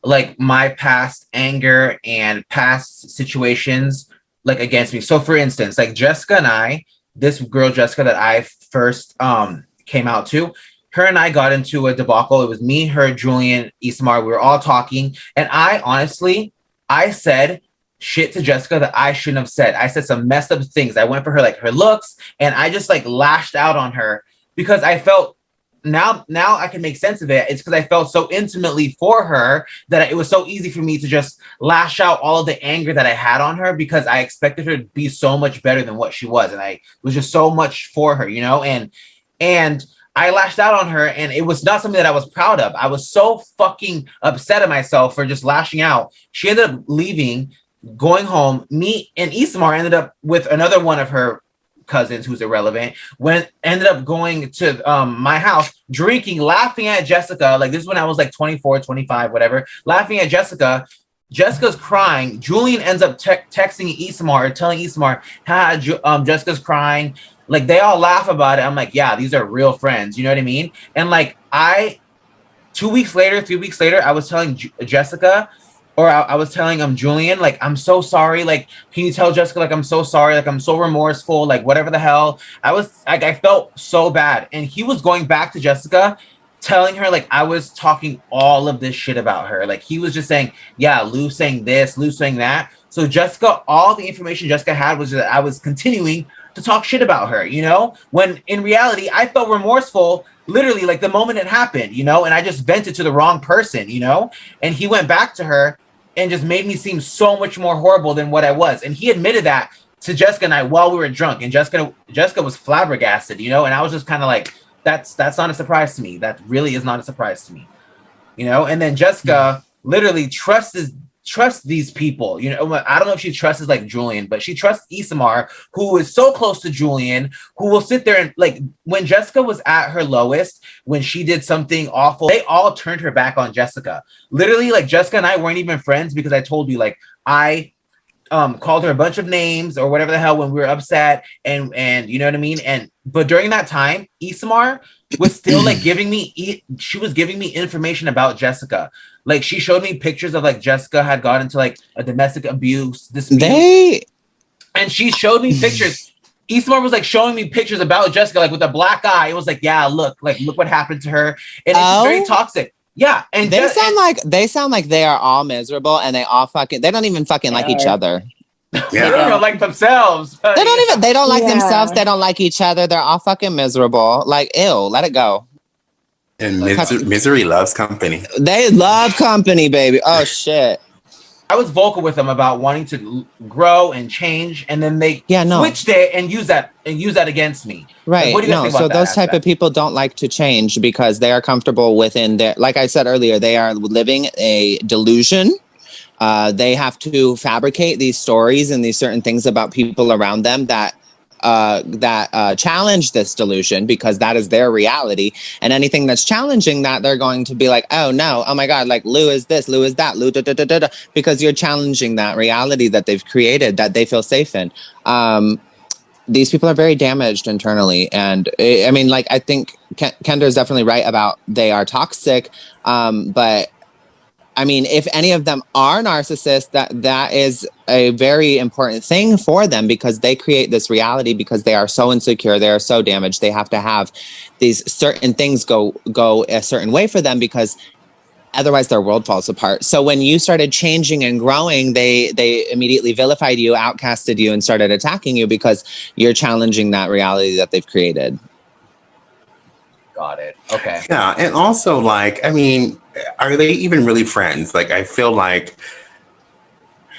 E: like my past anger and past situations like against me? So for instance, like Jessica and I, this girl Jessica that I first came out to, her and I got into a debacle. It was me, her, Julian, Isamar. We were all talking, and I said shit to Jessica that I shouldn't have said. I said some messed up things. I went for her, like her looks, and I just like lashed out on her because I felt now I can make sense of it. It's because I felt so intimately for her that it was so easy for me to just lash out all of the anger that I had on her because I expected her to be so much better than what she was. And I was just so much for her, you know, and I lashed out on her and it was not something that I was proud of. I was so fucking upset at myself for just lashing out. She ended up leaving, going home. Me and Isamar ended up with another one of her cousins who's irrelevant, ended up going to my house, drinking, laughing at Jessica. Like this is when I was like 24, 25, whatever, laughing at Jessica. Jessica's crying. Julian ends up texting Isamar, telling Isamar, Jessica's crying. Like they all laugh about it. I'm like, yeah, these are real friends. You know what I mean? And like 3 weeks later, I was telling Jessica, or I was telling Julian, like, I'm so sorry. Like, can you tell Jessica, like, I'm so sorry. Like, I'm so remorseful. Like, whatever the hell. I felt so bad. And he was going back to Jessica, telling her, like, I was talking all of this shit about her. Like, he was just saying, yeah, Lou saying this, Lou saying that. So Jessica, all the information Jessica had was that I was continuing to talk shit about her, you know? When in reality, I felt remorseful literally like the moment it happened, you know? And I just vented to the wrong person, you know? And he went back to her and just made me seem so much more horrible than what I was. And he admitted that to Jessica and I while we were drunk. And Jessica was flabbergasted, you know? And I was just kind of like, that's not a surprise to me. That really is not a surprise to me, you know? And then Jessica literally trusts these people, you know. I don't know if she trusts like Julian, but she trusts Isamar, who is so close to Julian, who will sit there and like when Jessica was at her lowest, when she did something awful, they all turned her back on Jessica. Literally, like Jessica and I weren't even friends because I told you, like I called her a bunch of names or whatever the hell when we were upset, and you know what I mean. But during that time, Isamar was still like giving me information about Jessica. Like she showed me pictures of like Jessica had got into like a domestic abuse dispute. And she showed me pictures. Isamar was like showing me pictures about Jessica, like with a black eye. It was like, yeah, look what happened to her. And it's very toxic. Yeah. And
D: they sound like they are all miserable and they don't even fucking like each other.
E: Yeah. They don't like themselves.
D: They don't like themselves. They don't like each other. They're all fucking miserable. Like, ew, let it go.
G: And misery loves company.
D: They love company, baby. Oh shit.
E: I was vocal with them about wanting to grow and change, and then they switched it and use that against me.
D: Right.
E: Like, what do you guys think about that
D: those
E: aspect?
D: type of people don't like to change because they are comfortable within their, like I said earlier, they are living a delusion. They have to fabricate these stories and these certain things about people around them that challenge this delusion because that is their reality. And anything that's challenging that, they're going to be like, oh no, oh my God, like Lou is this, Lou is that, Lou da da da da da, because you're challenging that reality that they've created that they feel safe in. These people are very damaged internally. And I mean, like, I think Kendra is definitely right about they are toxic. But I mean, if any of them are narcissists, that is a very important thing for them because they create this reality because they are so insecure, they are so damaged. They have to have these certain things go a certain way for them because otherwise their world falls apart. So when you started changing and growing, they immediately vilified you, outcasted you, and started attacking you because you're challenging that reality that they've created.
E: Got it. Okay.
G: Yeah, and also, like, I mean, are they even really friends? Like, I feel like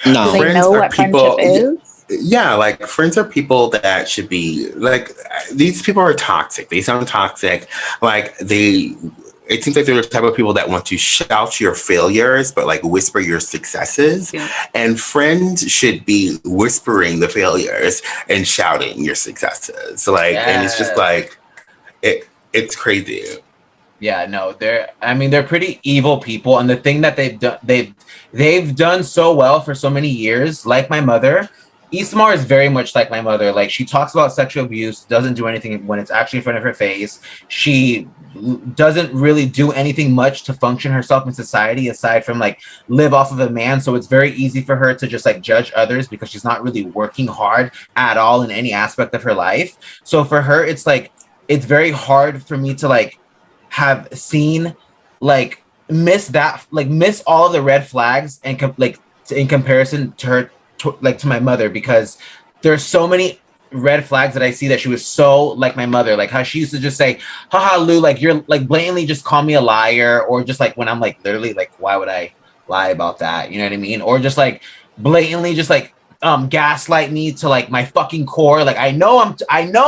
D: no,
B: do they know what friendship is?
G: Yeah, like friends are people that should be like, these people are toxic. They sound toxic. Like it seems like they're the type of people that want to shout your failures, but like whisper your successes. Yeah. And friends should be whispering the failures and shouting your successes. Like, and it's just like, it's crazy.
E: Yeah, no, they're pretty evil people. And the thing that they've done so well for so many years, like my mother, Isamar is very much like my mother. Like, she talks about sexual abuse, doesn't do anything when it's actually in front of her face. She doesn't really do anything much to function herself in society aside from like live off of a man. So it's very easy for her to just like judge others because she's not really working hard at all in any aspect of her life. So for her, it's like, it's very hard for me to like have seen like miss all of the red flags and in comparison to her, to my mother, because there's so many red flags that I see that she was so like my mother, like how she used to just say, haha, Lou, like you're like blatantly just call me a liar, or just like when I'm like literally like, why would I lie about that? You know what I mean? Or just like blatantly just like gaslight me to like my fucking core. Like, I know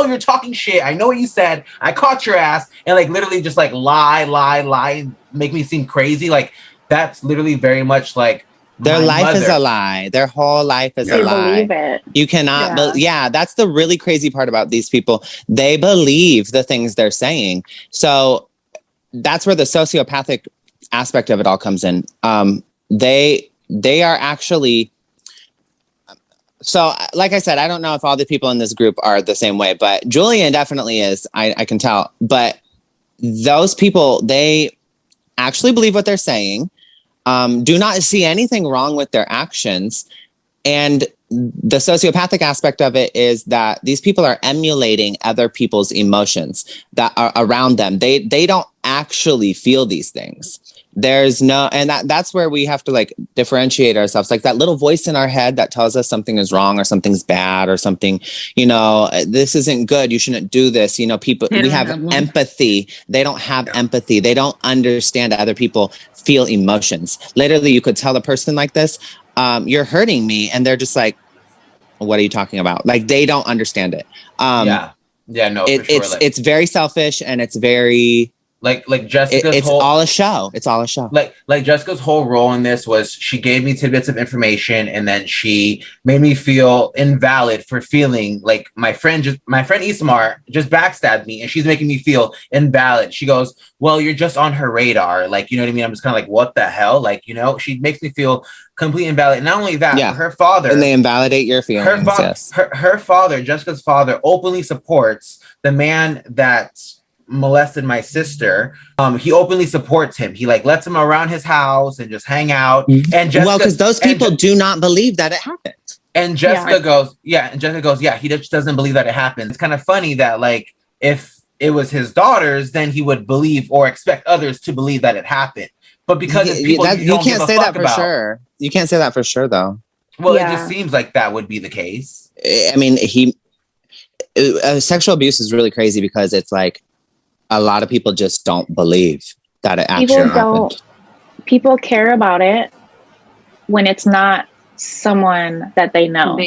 E: you're talking shit. I know what you said. I caught your ass, and like literally just like lie, make me seem crazy. Like, that's literally very much like
D: their life is a lie. Their whole life is a lie.
B: Believe it.
D: You cannot. Yeah, that's the really crazy part about these people. They believe the things they're saying. So that's where the sociopathic aspect of it all comes in. They are actually. So, like I said, I don't know if all the people in this group are the same way, but Julian definitely is. I can tell. But those people, they actually believe what they're saying. Do not see anything wrong with their actions. And the sociopathic aspect of it is that these people are emulating other people's emotions that are around them. They don't actually feel these things. There's no, and that's where we have to like differentiate ourselves. Like that little voice in our head that tells us something is wrong or something's bad or something, this isn't good. You shouldn't do this. People, we have empathy. They don't have empathy. They don't understand other people feel emotions. Literally, you could tell a person like this, you're hurting me. And they're just like, what are you talking about? Like, they don't understand it.
E: No, for sure.
D: It's very selfish, and it's very...
E: Like Jessica's
D: it's all a show. It's all a show.
E: Like Jessica's whole role in this was she gave me tidbits of information, and then she made me feel invalid for feeling like my friend Isamar just backstabbed me, and she's making me feel invalid. She goes, well, you're just on her radar. Like, you know what I mean? I'm just kind of like, what the hell? Like, she makes me feel completely invalid. Not only that, her father,
D: and they invalidate your feelings.
E: Her father, Jessica's father, openly supports the man that molested my sister. He openly supports him. He like lets him around his house and just hang out. And Jessica,
D: because those people do not believe that it happened.
E: And Jessica goes, he just doesn't believe that it happened. It's kind of funny that like if it was his daughters, then he would believe or expect others to believe that it happened. But because it's people
D: you can't say that for sure. You can't say that for sure, though.
E: Well, it just seems like that would be the case.
D: I mean, sexual abuse is really crazy because it's like a lot of people just don't believe that it actually happened.
B: People care about it when it's not someone that they know.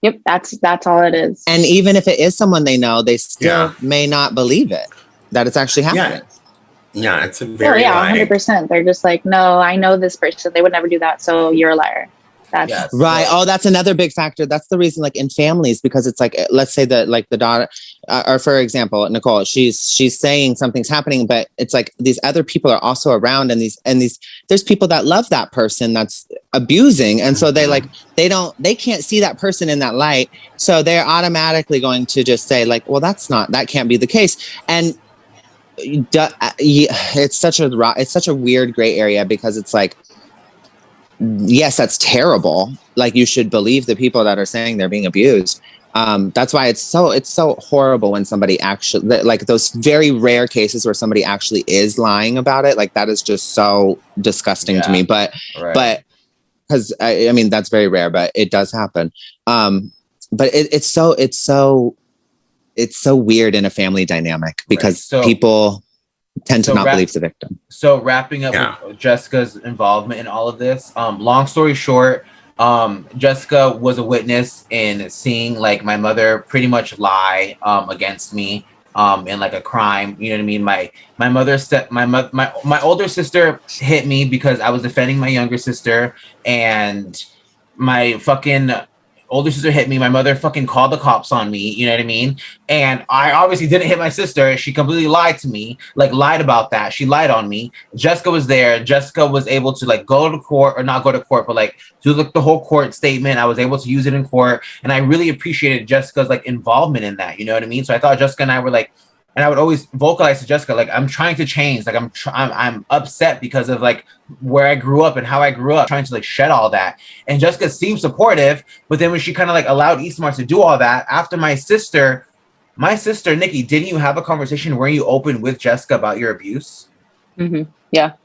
B: Yep, that's all it is.
D: And even if it is someone they know, they still may not believe it, that it's actually happening.
G: Yeah, it's a very
B: 100%. They're just like, no, I know this person. They would never do that, so you're a liar. That's
D: right. Oh, that's another big factor. That's the reason, like in families, because it's like, let's say that like the daughter, or for example, Nicole, she's saying something's happening, but it's like these other people are also around, and these there's people that love that person that's abusing, and so they can't see that person in that light, so they're automatically going to just say like, well, that can't be the case, and it's such a weird gray area, because it's like, yes, that's terrible. Like, you should believe the people that are saying they're being abused. That's why it's so horrible when somebody actually, like those very rare cases where somebody actually is lying about it. Like that is just so disgusting to me. But because I mean that's very rare, but it does happen. But it's so weird in a family dynamic because people tend to not believe the victim.
E: So wrapping up with Jessica's involvement in all of this. Long story short. Jessica was a witness in seeing like my mother pretty much lie against me in like a crime. You know what I mean? My mother said my older sister hit me because I was defending my younger sister, and my fucking older sister hit me. My mother fucking called the cops on me. You know what I mean? And I obviously didn't hit my sister. She completely lied to me, like lied about that. She lied on me. Jessica was there. Jessica was able to like go to court, or not go to court, but like do the whole court statement. I was able to use it in court. And I really appreciated Jessica's like involvement in that. You know what I mean? So I thought Jessica and I were like, and I would always vocalize to Jessica, like, I'm trying to change. Like, I'm upset because of like where I grew up and how I grew up, trying to like shed all that. And Jessica seemed supportive, but then when she kind of like allowed Isamar to do all that, after my sister, Nikki, didn't you have a conversation where you opened with Jessica about your abuse?
H: Mm-hmm. Yeah.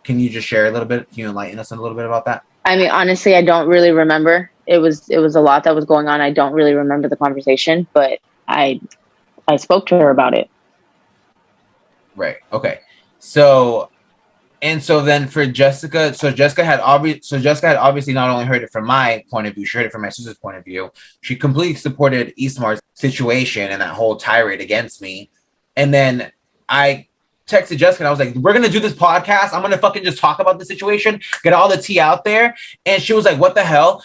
E: Can you just share a little bit? Can you enlighten us a little bit about that?
H: I mean, honestly, I don't really remember. It was a lot that was going on. I don't really remember the conversation, but I spoke to her about it.
E: Right. Okay. So then for Jessica, Jessica had obviously not only heard it from my point of view, she heard it from my sister's point of view. She completely supported Isamar's situation and that whole tirade against me. And then I texted Jessica and I was like, we're going to do this podcast. I'm going to fucking just talk about the situation, get all the tea out there. And she was like, what the hell?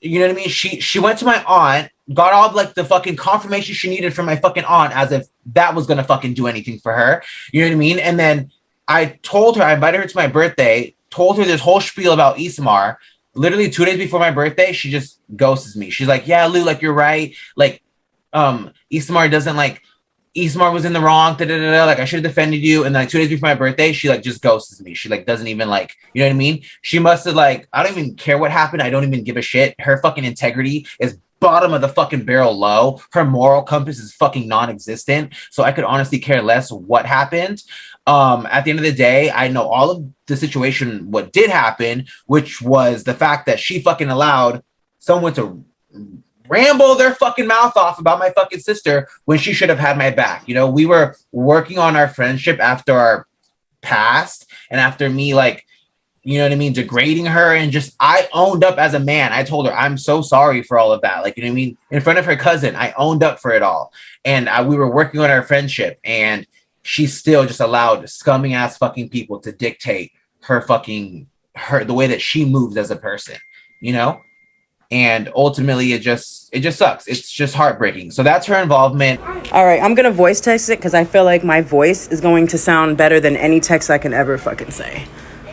E: You know what I mean? She went to my aunt, got all like the fucking confirmation she needed from my fucking aunt, as if that was gonna fucking do anything for her. You know what I mean? And then I told her, I invited her to my birthday, told her this whole spiel about Isamar. Literally 2 days before my birthday, she just ghosts me. She's like, yeah, Lou, like you're right. Like, Isamar doesn't like, Isamar was in the wrong, like I should have defended you. And then like 2 days before my birthday, she like just ghosts me. She like doesn't even like, you know what I mean? She must have like, I don't even care what happened. I don't even give a shit. Her fucking integrity is bottom of the fucking barrel low. Her moral compass is fucking non-existent. So I could honestly care less what happened. At the end of the day, I know all of the situation, what did happen, which was the fact that she fucking allowed someone to ramble their fucking mouth off about my fucking sister when she should have had my back. You know, we were working on our friendship after our past and after me, like, you know what I mean, degrading her, and just, I owned up as a man. I told her, I'm so sorry for all of that. Like, you know what I mean? In front of her cousin, I owned up for it all. And we were working on our friendship, and she still just allowed scumming ass fucking people to dictate the way that she moves as a person, you know? And ultimately it just sucks. It's just heartbreaking. So that's her involvement.
I: All right, I'm gonna voice text it because I feel like my voice is going to sound better than any text I can ever fucking say.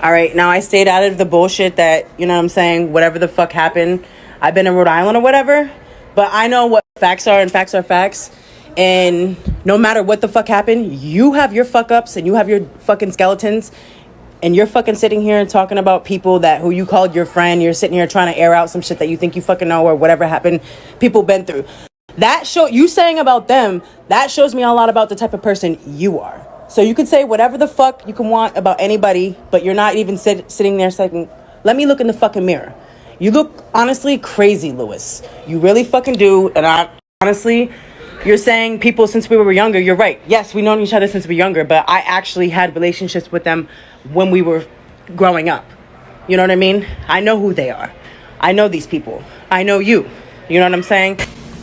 I: All right, now I stayed out of the bullshit that, you know what I'm saying, whatever the fuck happened. I've been in Rhode Island or whatever, but I know what facts are, and facts are facts. And no matter what the fuck happened, you have your fuck ups and you have your fucking skeletons. And you're fucking sitting here and talking about people who you called your friend. You're sitting here trying to air out some shit that you think you fucking know, or whatever happened, people been through. That you saying about them, that shows me a lot about the type of person you are. So you could say whatever the fuck you can want about anybody, but you're not even sitting there saying, let me look in the fucking mirror. You look honestly crazy, Lewis. You really fucking do. And honestly, you're saying people since we were younger. You're right. Yes, we've known each other since we were younger, but I actually had relationships with them when we were growing up. You know what I mean? I know who they are. I know these people. I know you. You know what I'm saying?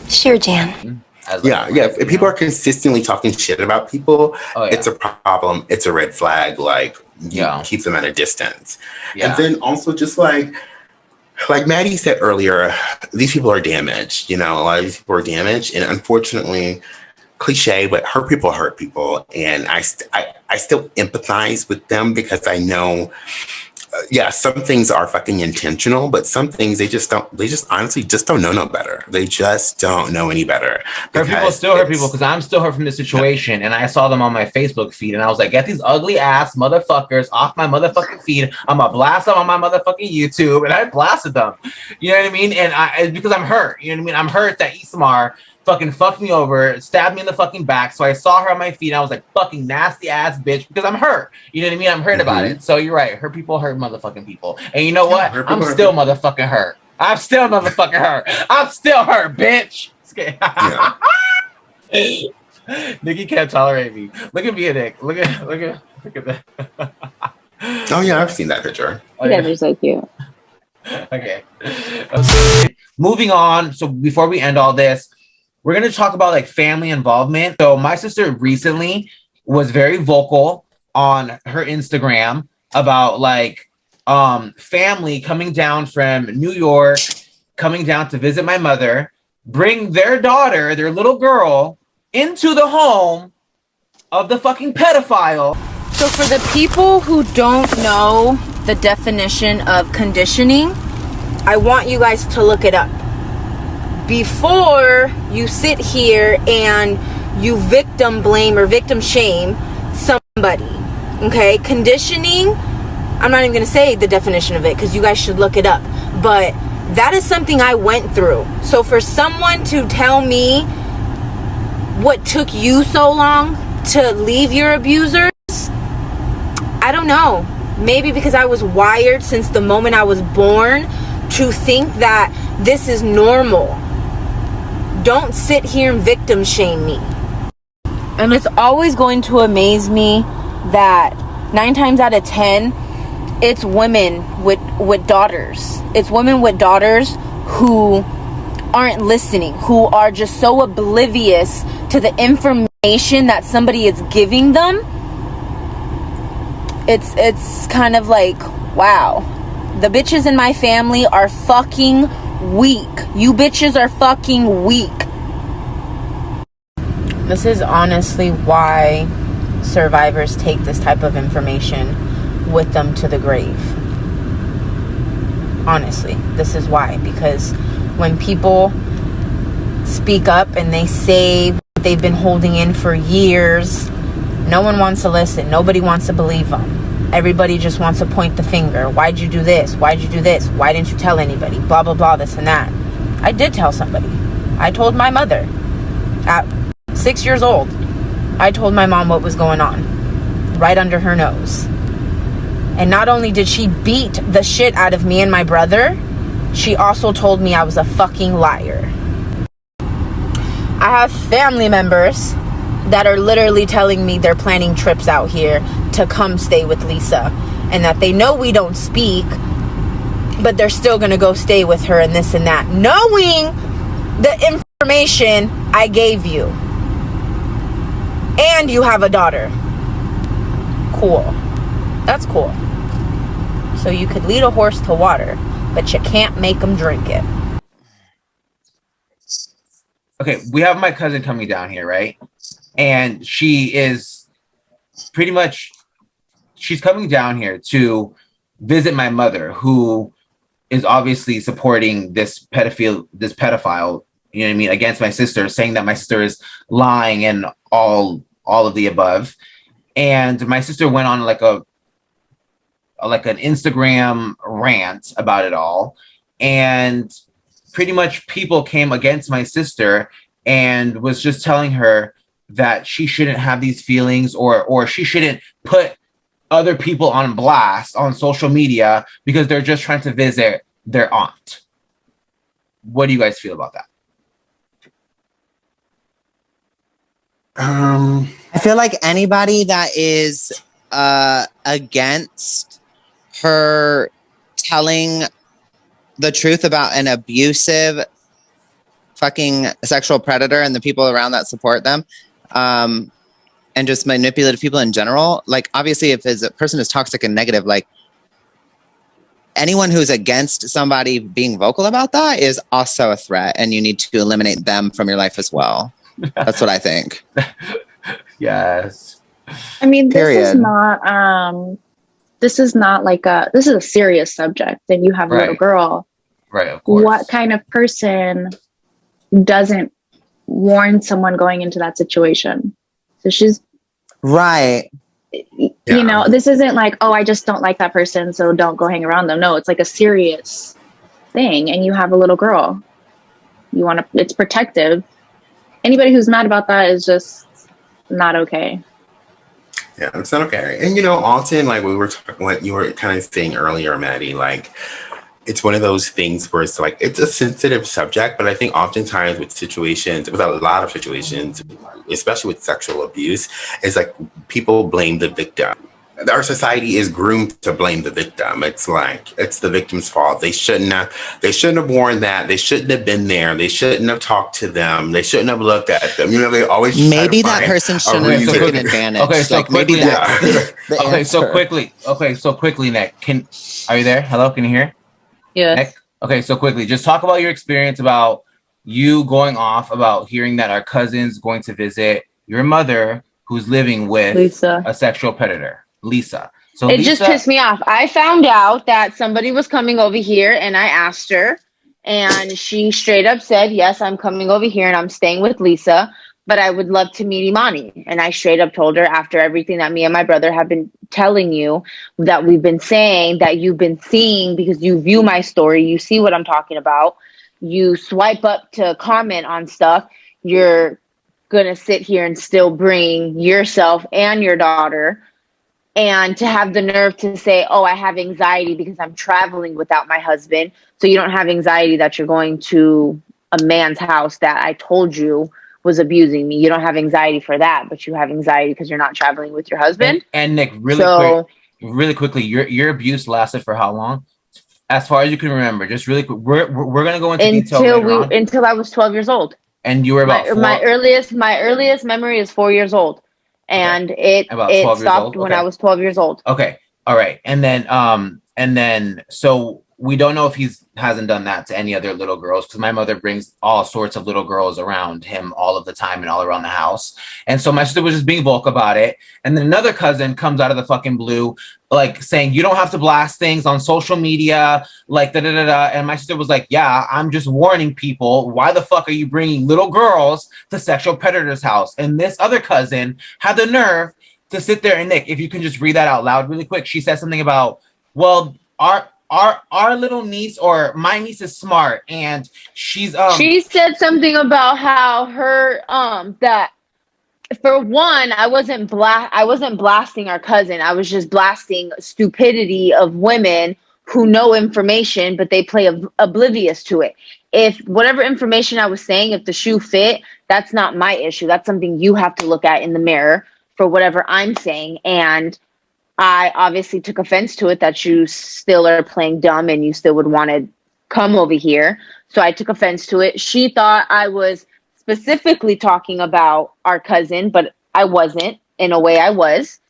F: Sure, Jan.
G: Yeah. If people are consistently talking shit about people, it's a problem. It's a red flag. Like, keep them at a distance. Yeah. And then also just like Maddie said earlier, these people are damaged. You know, a lot of these people are damaged. And unfortunately, cliche, but hurt people. And I still empathize with them because I know yeah, some things are fucking intentional, but some things they just honestly just don't know no better. They just don't know any better.
E: Her people still hurt people, because I'm still hurt from this situation, and I saw them on my Facebook feed, and I was like, get these ugly ass motherfuckers off my motherfucking feed. I'm gonna blast them on my motherfucking YouTube, and I blasted them. You know what I mean? And because I'm hurt. You know what I mean? I'm hurt that Isamar fucking fucked me over, stabbed me in the fucking back. So I saw her on my feet, and I was like, fucking nasty ass bitch, because I'm hurt. You know what I mean? I'm hurt about it. So you're right. Hurt people hurt motherfucking people. And you know what? I'm still motherfucking hurt. I'm still motherfucking hurt. I'm still hurt, bitch. Yeah. Nikki can't tolerate me. Look at me, Nick. Look at that.
G: Oh yeah, I've seen that picture.
H: You guys are so cute.
E: Okay. Moving on. So before we end all this, we're going to talk about like family involvement. So my sister recently was very vocal on her Instagram about like family coming down from New York, coming down to visit my mother, bring their daughter, their little girl, into the home of the fucking pedophile.
C: So for the people who don't know the definition of conditioning, I want you guys to look it up before you sit here and you victim blame or victim shame somebody. Okay, conditioning, I'm not even gonna say the definition of it because you guys should look it up, but that is something I went through. So for someone to tell me what took you so long to leave your abusers, I don't know. Maybe because I was wired since the moment I was born to think that this is normal. Don't sit here and victim shame me. And it's always going to amaze me that 9 times out of 10, it's women with daughters. It's women with daughters who aren't listening, who are just so oblivious to the information that somebody is giving them. It's kind of like, wow, the bitches in my family are fucking weak. You bitches are fucking weak. This is honestly why survivors take this type of information with them to the grave. Honestly, this is why. Because when people speak up and they say what they've been holding in for years, no one wants to listen. Nobody wants to believe them. Everybody just wants to point the finger. Why'd you do this? Why'd you do this? Why didn't you tell anybody? Blah, blah, blah, this and that. I did tell somebody. I told my mother at 6 years old. I told my mom what was going on right under her nose. And not only did she beat the shit out of me and my brother, she also told me I was a fucking liar. I have family members that are literally telling me they're planning trips out here to come stay with Lisa, and that they know we don't speak, but they're still gonna go stay with her and this and that, knowing the information I gave you. And you have a daughter. Cool. That's cool. So you could lead a horse to water, but you can't make them drink it. Okay, we have my cousin coming down here, right? And she is pretty much, she's coming down here to visit my mother, who is obviously supporting this pedophile, you know what I mean, against my sister, saying that my sister is lying and all of the above. And my sister went on like an Instagram rant about it all. And pretty much people came against my sister and was just telling her that she shouldn't have these feelings, or she shouldn't put other people on blast on social media because they're just trying to visit their aunt. What do you guys feel about that?
D: I feel like anybody that is against her telling the truth about an abusive fucking sexual predator and the people around that support them, and just manipulative people in general, like obviously if a person is toxic and negative, like anyone who's against somebody being vocal about that is also a threat, and you need to eliminate them from your life as well. That's what I think.
E: Yes.
B: I mean, this is not this is not like this is a serious subject, and you have a little girl.
E: Right, of course.
B: What kind of person doesn't warn someone going into that situation? So she's
D: right.
B: You know, this isn't like, oh, I just don't like that person, so don't go hang around them. No, it's like a serious thing, and you have a little girl. You want to, it's protective. Anybody who's mad about that is just not okay.
G: Yeah, it's not okay. And you know, often, like we were talking, what you were kind of saying earlier, Maddie, like it's one of those things where it's like it's a sensitive subject, but I think oftentimes with situations, with a lot of situations, especially with sexual abuse, is like people blame the victim. Our society is groomed to blame the victim. It's like it's the victim's fault. They shouldn't have worn that. They shouldn't have been there. They shouldn't have talked to them. They shouldn't have looked at them. You know, they always
D: maybe that person shouldn't have taken advantage.
E: Okay, so
D: like,
E: quickly,
D: maybe that's
E: so quickly, Nick. Are you there? Hello, can you hear?
H: Yes.
E: Nick? Okay, so quickly, just talk about your experience about you going off about hearing that our cousin's going to visit your mother who's living with
H: Lisa,
E: a sexual predator. Lisa. So
H: it
E: Lisa,
H: just pissed me off. I found out that somebody was coming over here, and I asked her, and she straight up said, yes, I'm coming over here and I'm staying with Lisa, but I would love to meet Imani. And I straight up told her, after everything that me and my brother have been telling you, that we've been saying, that you've been seeing, because you view my story, you see what I'm talking about, you swipe up to comment on stuff, you're gonna sit here and still bring yourself and your daughter, and to have the nerve to say, oh, I have anxiety because I'm traveling without my husband. So you don't have anxiety that you're going to a man's house that I told you was abusing me. You don't have anxiety for that, but you have anxiety because you're not traveling with your husband.
E: And Nick, really quickly, your abuse lasted for how long? As far as you can remember, just really quick. We're gonna go into detail
H: until I was 12 years old.
E: And you were about
H: my earliest memory is 4 years old. And it stopped when I was 12 years old.
E: Okay. All right. And then so we don't know if he hasn't done that to any other little girls, because my mother brings all sorts of little girls around him all of the time and all around the house. And so my sister was just being vocal about it. And then another cousin comes out of the fucking blue, like saying, you don't have to blast things on social media, like da-da-da-da. And my sister was like, yeah, I'm just warning people. Why the fuck are you bringing little girls to sexual predators' house? And this other cousin had the nerve to sit there, and Nick, if you can just read that out loud really quick. She said something about, well, our little niece, or my niece, is smart, and she's
H: she said something about how her that, for one, I wasn't blasting our cousin. I was just blasting stupidity of women who know information, but they play oblivious to it. If whatever information I was saying, if the shoe fit, that's not my issue. That's something you have to look at in the mirror for whatever I'm saying. And I obviously took offense to it, that you still are playing dumb and you still would want to come over here. So I took offense to it. She thought I was specifically talking about our cousin, but I wasn't. In a way, I was.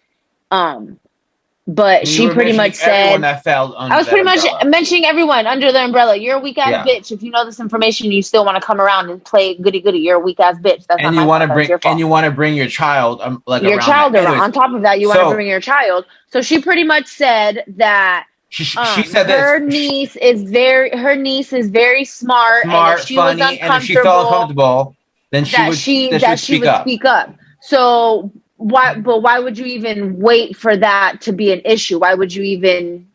H: But she pretty much said,
E: that fell under
H: I was pretty
E: umbrella.
H: much mentioning everyone under the umbrella. You're a weak ass bitch. If you know this information, you still want to come around and play goody goody. You're a weak ass bitch. That's
E: and
H: not
E: you
H: want to
E: you want to bring your child
H: your child around. On top of that, you want to bring your child. So she pretty much said that
E: she said
H: her niece is very smart, and if she
E: funny,
H: was uncomfortable,
E: and if she felt uncomfortable, then she would speak up.
H: So why would you even wait for that to be an issue? Why would you even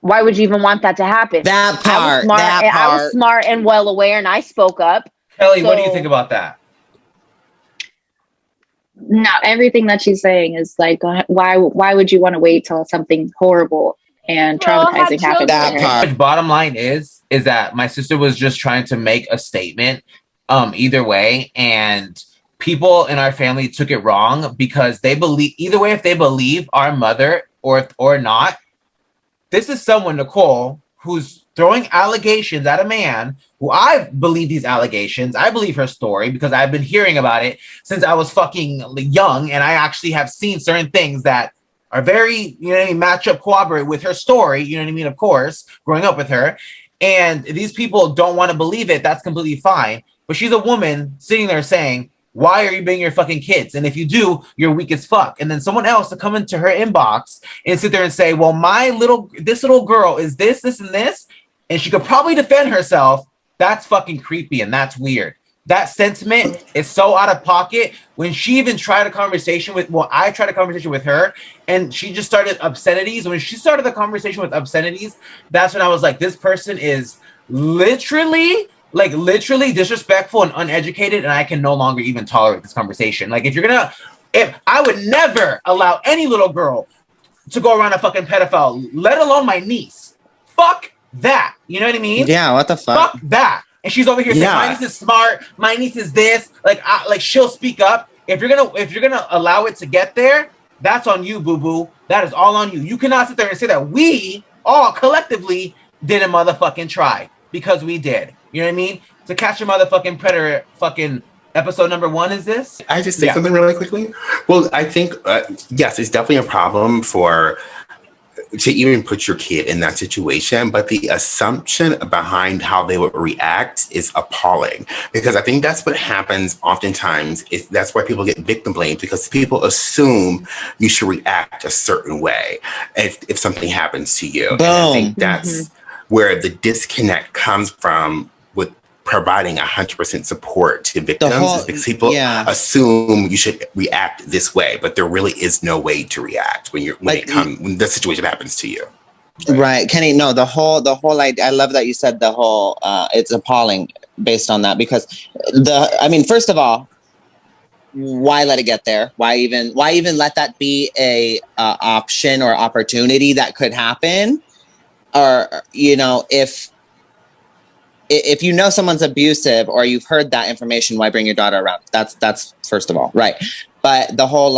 H: want that to happen?
D: That part.
H: I was smart and well aware, and I spoke up.
E: Kelly, what do you think about that?
B: No, everything that she's saying is like, why would you want to wait till something horrible and traumatizing happens to her?
E: Bottom line is that my sister was just trying to make a statement either way, and people in our family took it wrong because they believe either way. If they believe our mother or not, this is someone, Nicole, who's throwing allegations at a man who I believe these allegations. I believe her story because I've been hearing about it since I was fucking young, and I actually have seen certain things that are very, you know what I mean, match up, corroborate with her story, you know what I mean, of course, growing up with her. And these people don't want to believe it. That's completely fine. But she's a woman sitting there saying, why are you bringing your fucking kids? And if you do, you're weak as fuck. And then someone else to come into her inbox and sit there and say, well, this little girl is this, and this, and she could probably defend herself. That's fucking creepy and that's weird. That sentiment is so out of pocket. When she even tried a conversation with, I tried a conversation with her and she just started obscenities. When she started the conversation with obscenities, that's when I was like, this person is literally disrespectful and uneducated, and I can no longer even tolerate this conversation. Like, if I would never allow any little girl to go around a fucking pedophile, let alone my niece. Fuck that. You know what I mean?
D: Yeah, what the fuck?
E: Fuck that. And she's over here saying my niece is smart, my niece is this. Like she'll speak up. If you're gonna allow it to get there, that's on you, boo-boo. That is all on you. You cannot sit there and say that we all collectively didn't motherfucking try, because we did. You know what I mean? To catch a motherfucking predator, fucking episode number 1 is this.
G: I just say something really quickly. Well, I think yes, it's definitely a problem to even put your kid in that situation, but the assumption behind how they would react is appalling, because I think that's what happens oftentimes. That's why people get victim blamed, because people assume you should react a certain way if something happens to you.
D: Boom.
G: And I think that's where the disconnect comes from with providing 100% support to victims, because people assume you should react this way, but there really is no way to react when the situation happens to you.
D: Right, Kenny. No, the whole. I love that you said the whole. It's appalling based on that, because first of all, why let it get there? Why even let that be a option or opportunity that could happen? Or if you know someone's abusive or you've heard that information, why bring your daughter around? That's first of all, right? But the whole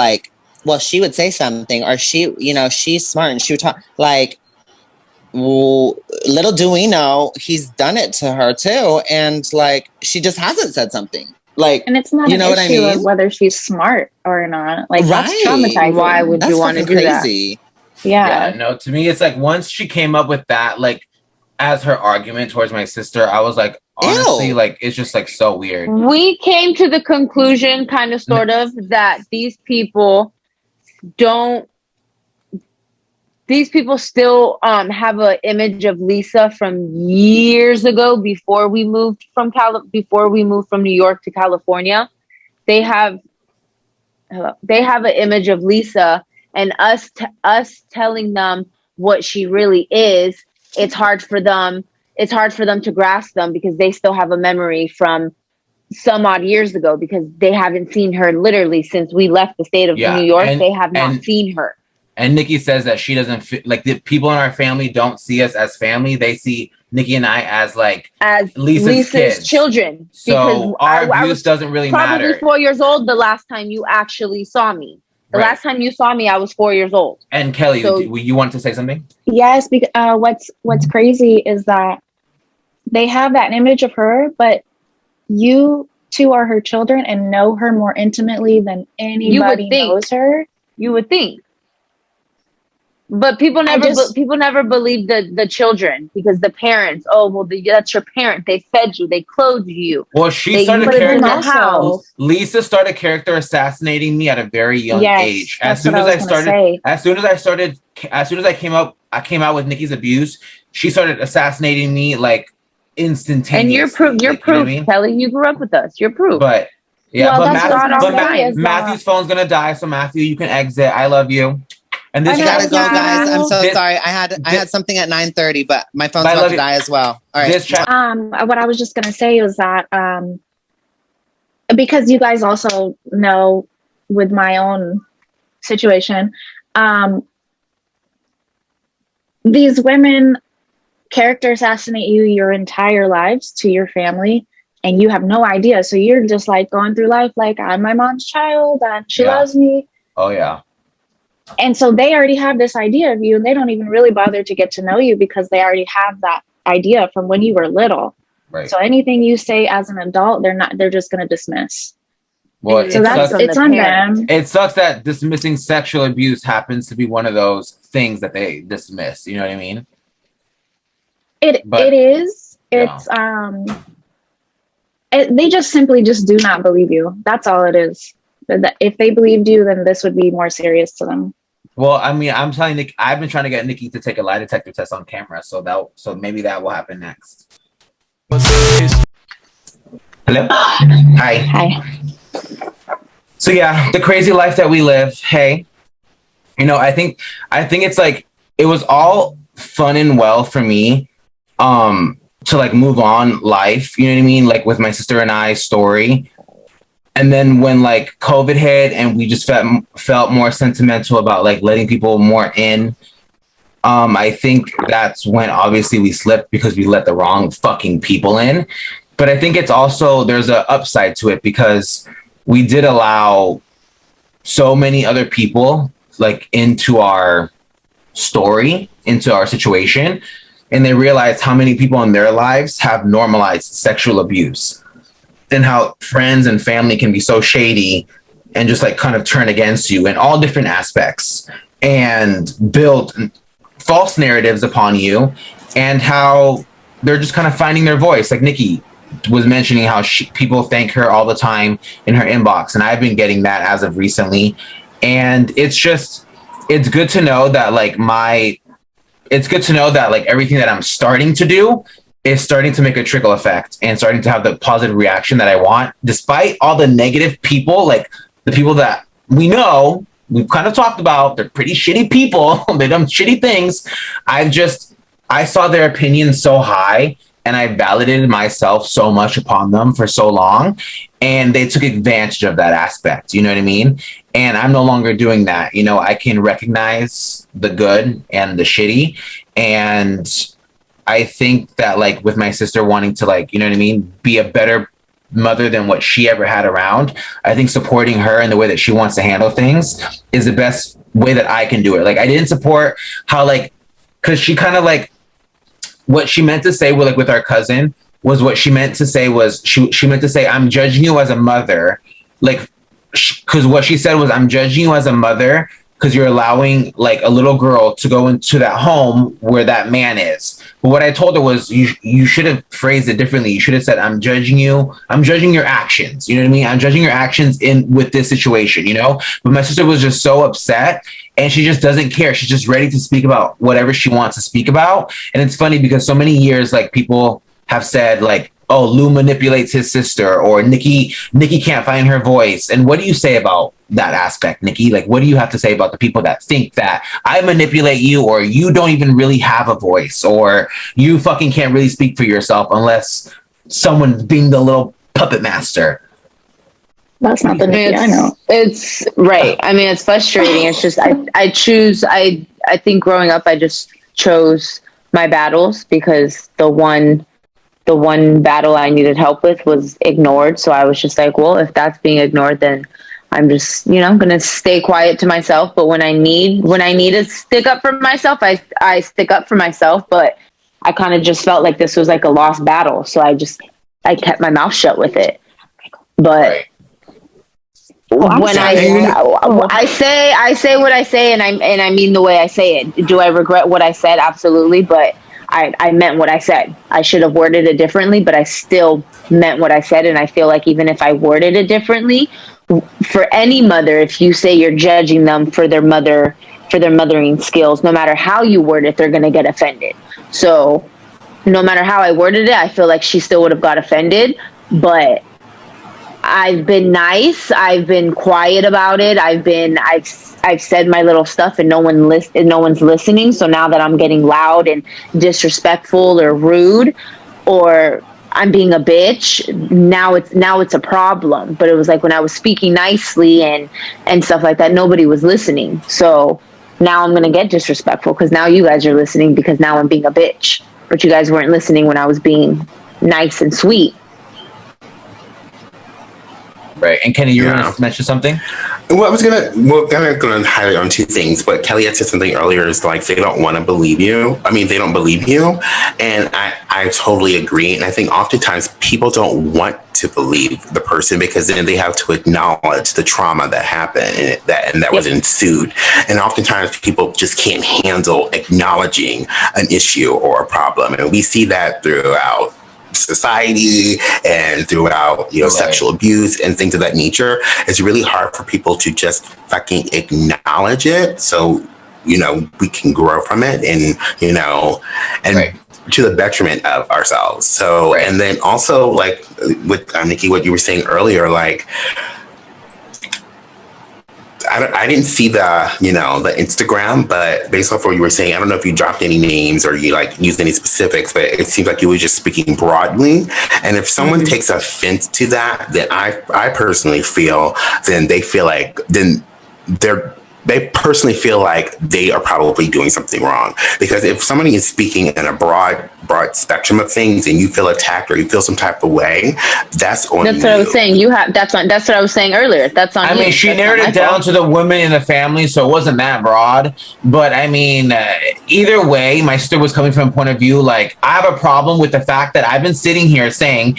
D: she would say something, or she's smart and she would talk. Little do we know, he's done it to her too, and she just hasn't said something.
B: And it's not an issue of whether she's smart or not. That's traumatizing.
H: Why would you want to do
D: crazy.
H: that?
B: Yeah.
E: No, to me, it's once she came up with that, as her argument towards my sister, I was honestly, it's just so weird.
H: We came to the conclusion, kind of, sort of, that these people still have an image of Lisa from years ago, before we moved from New York to California. They have an image of Lisa, and us telling them what she really is. It's hard for them to grasp them, because they still have a memory from some odd years ago, because they haven't seen her literally since we left the state of New York. They have not seen her.
E: And Nikki says that she doesn't the people in our family don't see us as family. They see Nikki and I as Lisa's kids.
H: Children.
E: So our abuse doesn't really matter.
H: Probably 4 years old the last time you actually saw me. The last time you saw me, I was 4 years old.
E: And Kelly, you want to say something?
B: Yes, because what's crazy is that they have that image of her, but you two are her children and know her more intimately than anybody knows her.
H: You would think. But people never believe the children, because the parents, that's your parent. They fed you, they clothed you.
E: Well, Lisa started character assassinating me at a very young age. As soon as I came out with Nikki's abuse, she started assassinating me instantaneously.
H: And you're proof, Kelly. You grew up with us. You're proof.
E: But Matthew's phone's gonna die, so Matthew, you can exit. I love you. And this
D: gotta go, guys. I'm so sorry. I had something at 9:30, but my phone's about to die as well. All right.
B: What I was just gonna say was that because you guys also know with my own situation, these women character assassinate you your entire lives to your family, and you have no idea. So you're just going through life I'm my mom's child and she loves me.
E: Oh yeah.
B: And so they already have this idea of you, and they don't even really bother to get to know you, because they already have that idea from when you were little.
E: Right.
B: So anything you say as an adult, they're just going to dismiss.
E: Well,
B: it's on them.
E: It sucks that dismissing sexual abuse happens to be one of those things that they dismiss. You know what I mean?
B: It is. It's They just simply just do not believe you. That's all it is. If they believed you, then this would be more serious to them.
E: Well, I mean, I'm telling Nick, I've been trying to get Nikki to take a lie detector test on camera, so maybe that will happen next. Hello. Hi. So yeah, the crazy life that we live. Hey, I think it's like it was all fun and well for me, to like move on life. You know what I mean? Like with my sister and I's story. And then when like COVID hit and we just felt more sentimental about like letting people more in, I think that's when obviously we slipped because we let the wrong fucking people in. But I think it's also, there's an upside to it because we did allow so many other people like into our story, into our situation, and they realized how many people in their lives have normalized sexual abuse. And how friends and family can be so shady and just like kind of turn against you in all different aspects and build false narratives upon you, and how they're just kind of finding their voice. Like Nikki was mentioning how people thank her all the time in her inbox. And I've been getting that as of recently. And it's good to know that like everything that I'm starting to do is starting to make a trickle effect and starting to have the positive reaction that I want, despite all the negative people, like the people that we know, we've kind of talked about, they're pretty shitty people, they done shitty things. I saw their opinion so high and I validated myself so much upon them for so long, and they took advantage of that aspect. You know what I mean? And I'm no longer doing that. I can recognize the good and the shitty, and I think that like with my sister wanting to like, you know what I mean, be a better mother than what she ever had around, I think supporting her in the way that she wants to handle things is the best way that I can do it. Like I didn't support how like, cause she kind of like, what she meant to say with our cousin was what she meant to say was she meant to say, I'm judging you as a mother. Like, cause what she said was, I'm judging you as a mother because you're allowing like a little girl to go into that home where that man is. But what I told her was, you should have phrased it differently. You should have said, I'm judging you. I'm judging your actions. You know what I mean? I'm judging your actions with this situation, But my sister was just so upset, and she just doesn't care. She's just ready to speak about whatever she wants to speak about. And it's funny because so many years, like people have said like, oh, Lou manipulates his sister, or Nikki can't find her voice. And what do you say about that aspect, Nikki? Like, what do you have to say about the people that think that I manipulate you, or you don't even really have a voice, or you fucking can't really speak for yourself unless someone's being the little puppet master?
B: That's not the Nikki I know.
H: It's right. I mean, it's frustrating. It's just, I think growing up, I just chose my battles because the one battle I needed help with was ignored. So I was just like, well, if that's being ignored, then I'm just, going to stay quiet to myself. But when I need to stick up for myself, I stick up for myself. But I kind of just felt like this was like a lost battle. So I kept my mouth shut with it. But when I say what I say, and I mean the way I say it. Do I regret what I said? Absolutely. But I meant what I said. I should have worded it differently, but I still meant what I said. And I feel like even if I worded it differently, for any mother, if you say you're judging them for their mothering skills, no matter how you word it, they're going to get offended. So no matter how I worded it, I feel like she still would have got offended. But I've been nice. I've been quiet about it. I've said my little stuff, and no one's listening. So now that I'm getting loud and disrespectful or rude, or I'm being a bitch, now it's a problem. But it was like when I was speaking nicely and stuff like that, nobody was listening. So now I'm gonna get disrespectful because now you guys are listening because now I'm being a bitch. But you guys weren't listening when I was being nice and sweet.
E: Right. And Kenny, you were going to mention something?
G: Well, we're going to highlight on two things, but Kelly had said something earlier. Is like, they don't want to believe you. I mean, they don't believe you. And I totally agree. And I think oftentimes people don't want to believe the person because then they have to acknowledge the trauma that happened and that was ensued. And oftentimes people just can't handle acknowledging an issue or a problem. And we see that throughout society and throughout, sexual abuse and things of that nature. It's really hard for people to just fucking acknowledge it. So, we can grow from it and to the detriment of ourselves. So, and then also like with Nikki, what you were saying earlier, like, I didn't see the Instagram, but based off what you were saying, I don't know if you dropped any names or you like used any specifics, but it seems like you were just speaking broadly. And if someone takes offense to that, then I personally feel, then they feel like, they personally feel like they are probably doing something wrong. Because if somebody is speaking in a broad spectrum of things and you feel attacked or you feel some type of way, that's on you.
H: That's what I was saying. That's what I was saying earlier. That's on you.
E: I mean, she narrowed it down to the women in the family, so it wasn't that broad. But I mean, either way, my sister was coming from a point of view, like, I have a problem with the fact that I've been sitting here saying,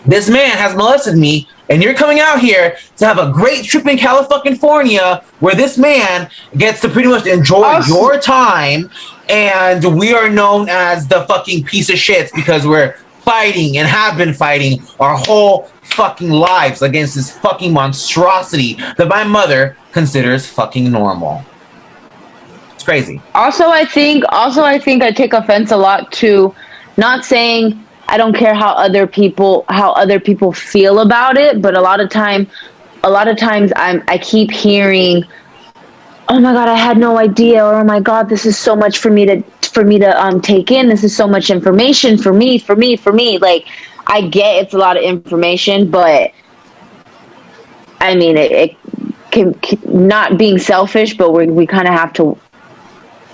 E: this man has molested me, and you're coming out here to have a great trip in California where this man gets to pretty much enjoy your time, and we are known as the fucking piece of shit because we're fighting and have been fighting our whole fucking lives against this fucking monstrosity that my mother considers fucking normal. It's crazy.
H: Also, I think I take offense a lot to not saying I don't care how other people feel about it, but a lot of times I keep hearing, oh my God, I had no idea, or oh my God, this is so much for me to take in. This is so much information for me. Like, I get it's a lot of information, but I mean, it can not being selfish, but we kind of have to,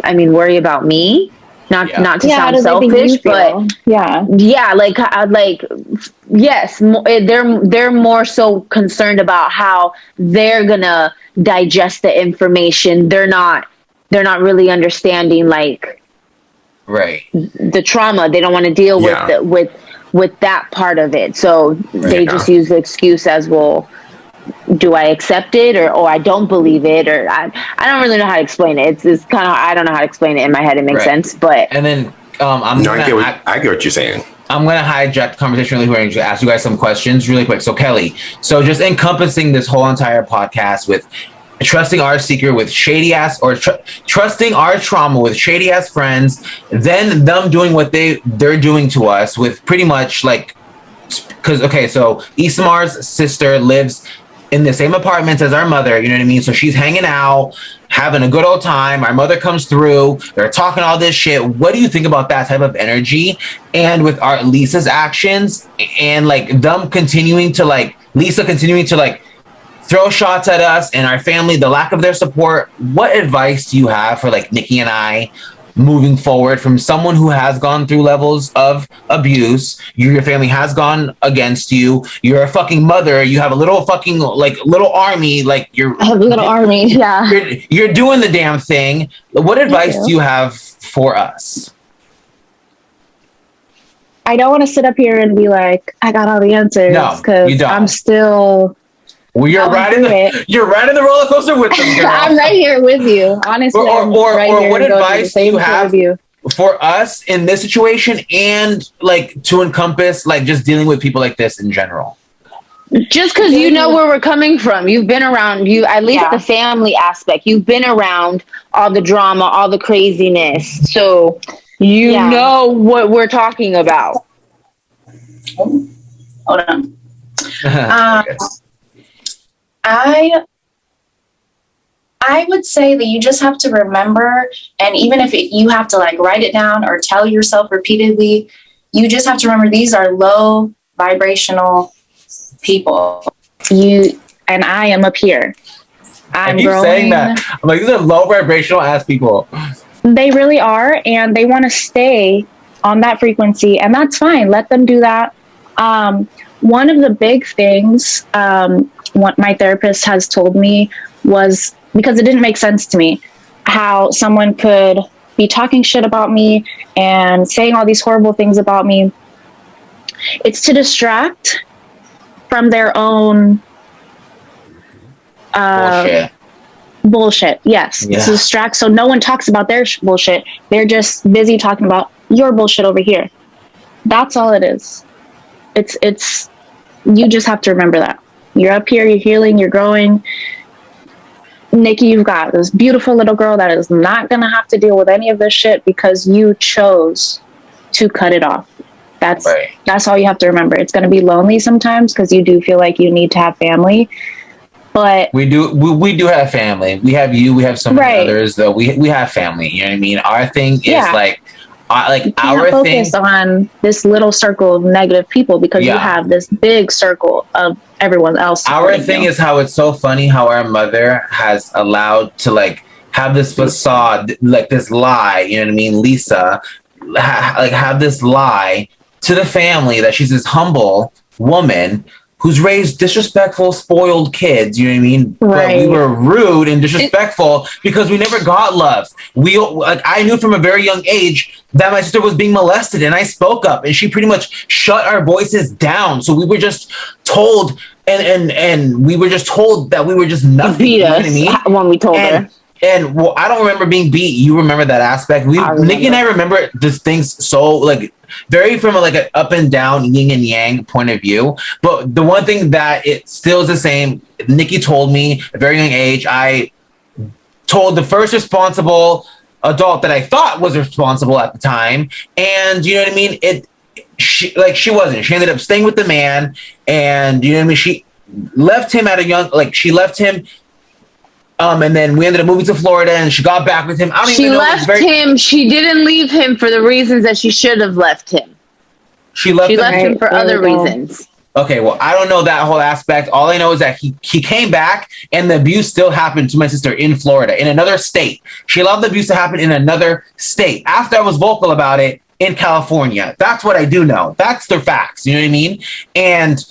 H: worry about me. Not to sound selfish, but yes, they're more so concerned about how they're gonna digest the information. They're not really understanding the trauma. They don't want to deal with that part of it. So they just use the excuse as, well, do I accept it or I don't believe it, or I don't really know how to explain it. It's kind of, I don't know how to explain it in my head. It makes sense, but
E: and then
G: I get what you're saying.
E: I'm gonna hijack the conversation really quick and just ask you guys some questions really quick. So Kelly, so just encompassing this whole entire podcast with trusting our secret with shady ass, or trusting our trauma with shady ass friends, then them doing what they're doing to us with pretty much like, because so Isamar's sister lives in the same apartments as our mother, you know what I mean? So she's hanging out, having a good old time. Our mother comes through, they're talking all this shit. What do you think about that type of energy? And with our Lisa's actions and like them continuing to Lisa continuing to throw shots at us and our family, the lack of their support, what advice do you have for Nikki and I moving forward from someone who has gone through levels of abuse? Your family has gone against you. You're a fucking mother. You have a little fucking little army. I
B: have a little army. Yeah.
E: You're doing the damn thing. What advice do you have for us?
B: I don't want to sit up here and be like, I got all the answers.
E: No, you don't.
B: I'm still.
E: Well, you're riding the roller coaster with us, girl.
B: I'm right here with you, honestly.
E: Or what advice do you have for us in this situation, and to encompass just dealing with people like this in general?
H: Just because you know where we're coming from, you've been around, at least the family aspect. You've been around all the drama, all the craziness, so you know what we're talking about.
J: Hold on. I would say that you just have to remember, and even if you have to write it down or tell yourself repeatedly, you just have to remember these are low vibrational people. You and I am up here.
E: I'm growing. Saying that. I'm these are low vibrational ass people.
B: They really are, and they want to stay on that frequency, and that's fine. Let them do that. One of the big things what my therapist has told me was, because it didn't make sense to me, how someone could be talking shit about me and saying all these horrible things about me. It's to distract from their own bullshit. Yes. It's to distract, so no one talks about their bullshit. They're just busy talking about your bullshit over here. That's all it is. It's you just have to remember that. You're up here, you're healing, you're growing. Nikki, you've got this beautiful little girl that is not going to have to deal with any of this shit because you chose to cut it off. That's all you have to remember. It's going to be lonely sometimes because you do feel like you need to have family. But
E: we do have family. We have you. We have so many others. Though we have family. You know what I mean? Our thing is like
B: you can't
E: our
B: focus
E: thing
B: on this little circle of negative people because you have this big circle of everyone else.
E: Our thing is how it's so funny how our mother has allowed to like have this facade, like this lie. You know what I mean? Lisa, like have this lie to the family that she's this humble woman who's raised disrespectful, spoiled kids, you know what I mean? But we were rude and disrespectful because we never got love. I knew from a very young age that my sister was being molested, and I spoke up, and she pretty much shut our voices down. So we were just told, and we were just told that we were just nothing.
H: Beat
E: you know
H: us
E: what I mean?
H: when we told her.
E: And well, I don't remember being beat. You remember that aspect. Nikki and I remember this things so like very from like an up and down, yin and yang point of view. But the one thing that it still is the same. Nikki told me at a very young age. I told the first responsible adult that I thought was responsible at the time, and you know what I mean. She wasn't. She ended up staying with the man, and you know what I mean. She left him at a young She left him. And then we ended up moving to Florida, and she got back with him. I don't even know.
H: She left him. She didn't leave him for the reasons that she should have left him.
E: She left
H: him for other reasons.
E: Okay, well, I don't know that whole aspect. All I know is that he came back, and the abuse still happened to my sister in Florida, in another state. She allowed the abuse to happen in another state after I was vocal about it in California. That's what I do know. That's the facts. You know what I mean? And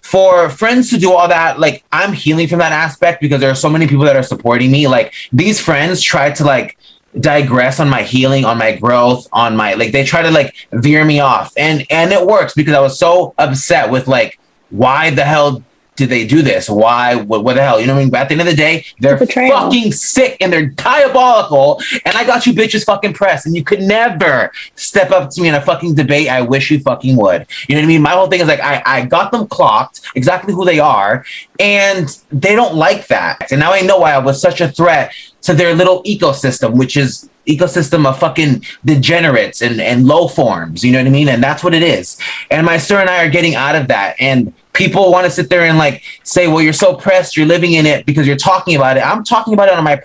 E: for friends to do all that, like, I'm healing from that aspect because there are so many people that are supporting me. Like, these friends try to like digress on my healing, on my growth, on my they try to like veer me off, and it works because I was so upset with like, why the hell did they do this? Why? What the hell? You know what I mean? But at the end of the day, they're fucking sick and they're diabolical. And I got you bitches fucking pressed, and you could never step up to me in a fucking debate. I wish you fucking would. You know what I mean? My whole thing is like, I got them clocked exactly who they are, and they don't like that. And now I know why I was such a threat to their little ecosystem, which is ecosystem of fucking degenerates and low forms. You know what I mean? And that's what it is. And my sister and I are getting out of that. And people want to sit there and like say, well, you're so pressed, you're living in it because you're talking about it. I'm talking about it on my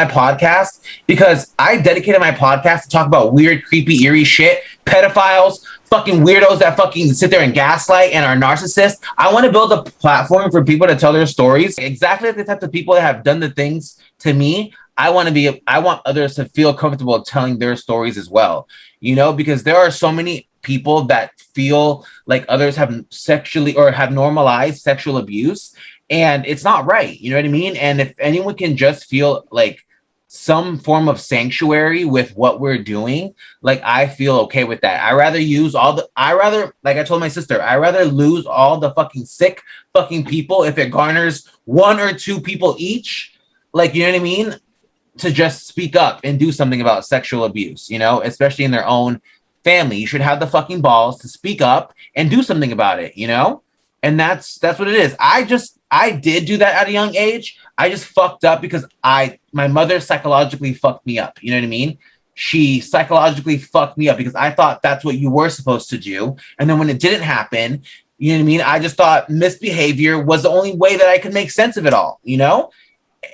E: podcast because I dedicated my podcast to talk about weird, creepy, eerie shit, pedophiles, fucking weirdos that fucking sit there and gaslight and are narcissists. I want to build a platform for people to tell their stories. Exactly the type of people that have done the things to me. I want others to feel comfortable telling their stories as well, you know, because there are so many people that feel like others have sexually or have normalized sexual abuse, and it's not right. You know what I mean? And if anyone can just feel like some form of sanctuary with what we're doing, like, I feel okay with that. I rather, like I told my sister, I rather lose all the fucking sick fucking people if it garners 1 or 2 people each, like, you know what I mean, to just speak up and do something about sexual abuse, you know, especially in their own family. You should have the fucking balls to speak up and do something about it, you know? And that's what it is. I did do that at a young age. I just fucked up because my mother psychologically fucked me up. You know what I mean? She psychologically fucked me up because I thought that's what you were supposed to do. And then when it didn't happen, you know what I mean? I just thought misbehavior was the only way that I could make sense of it all, you know?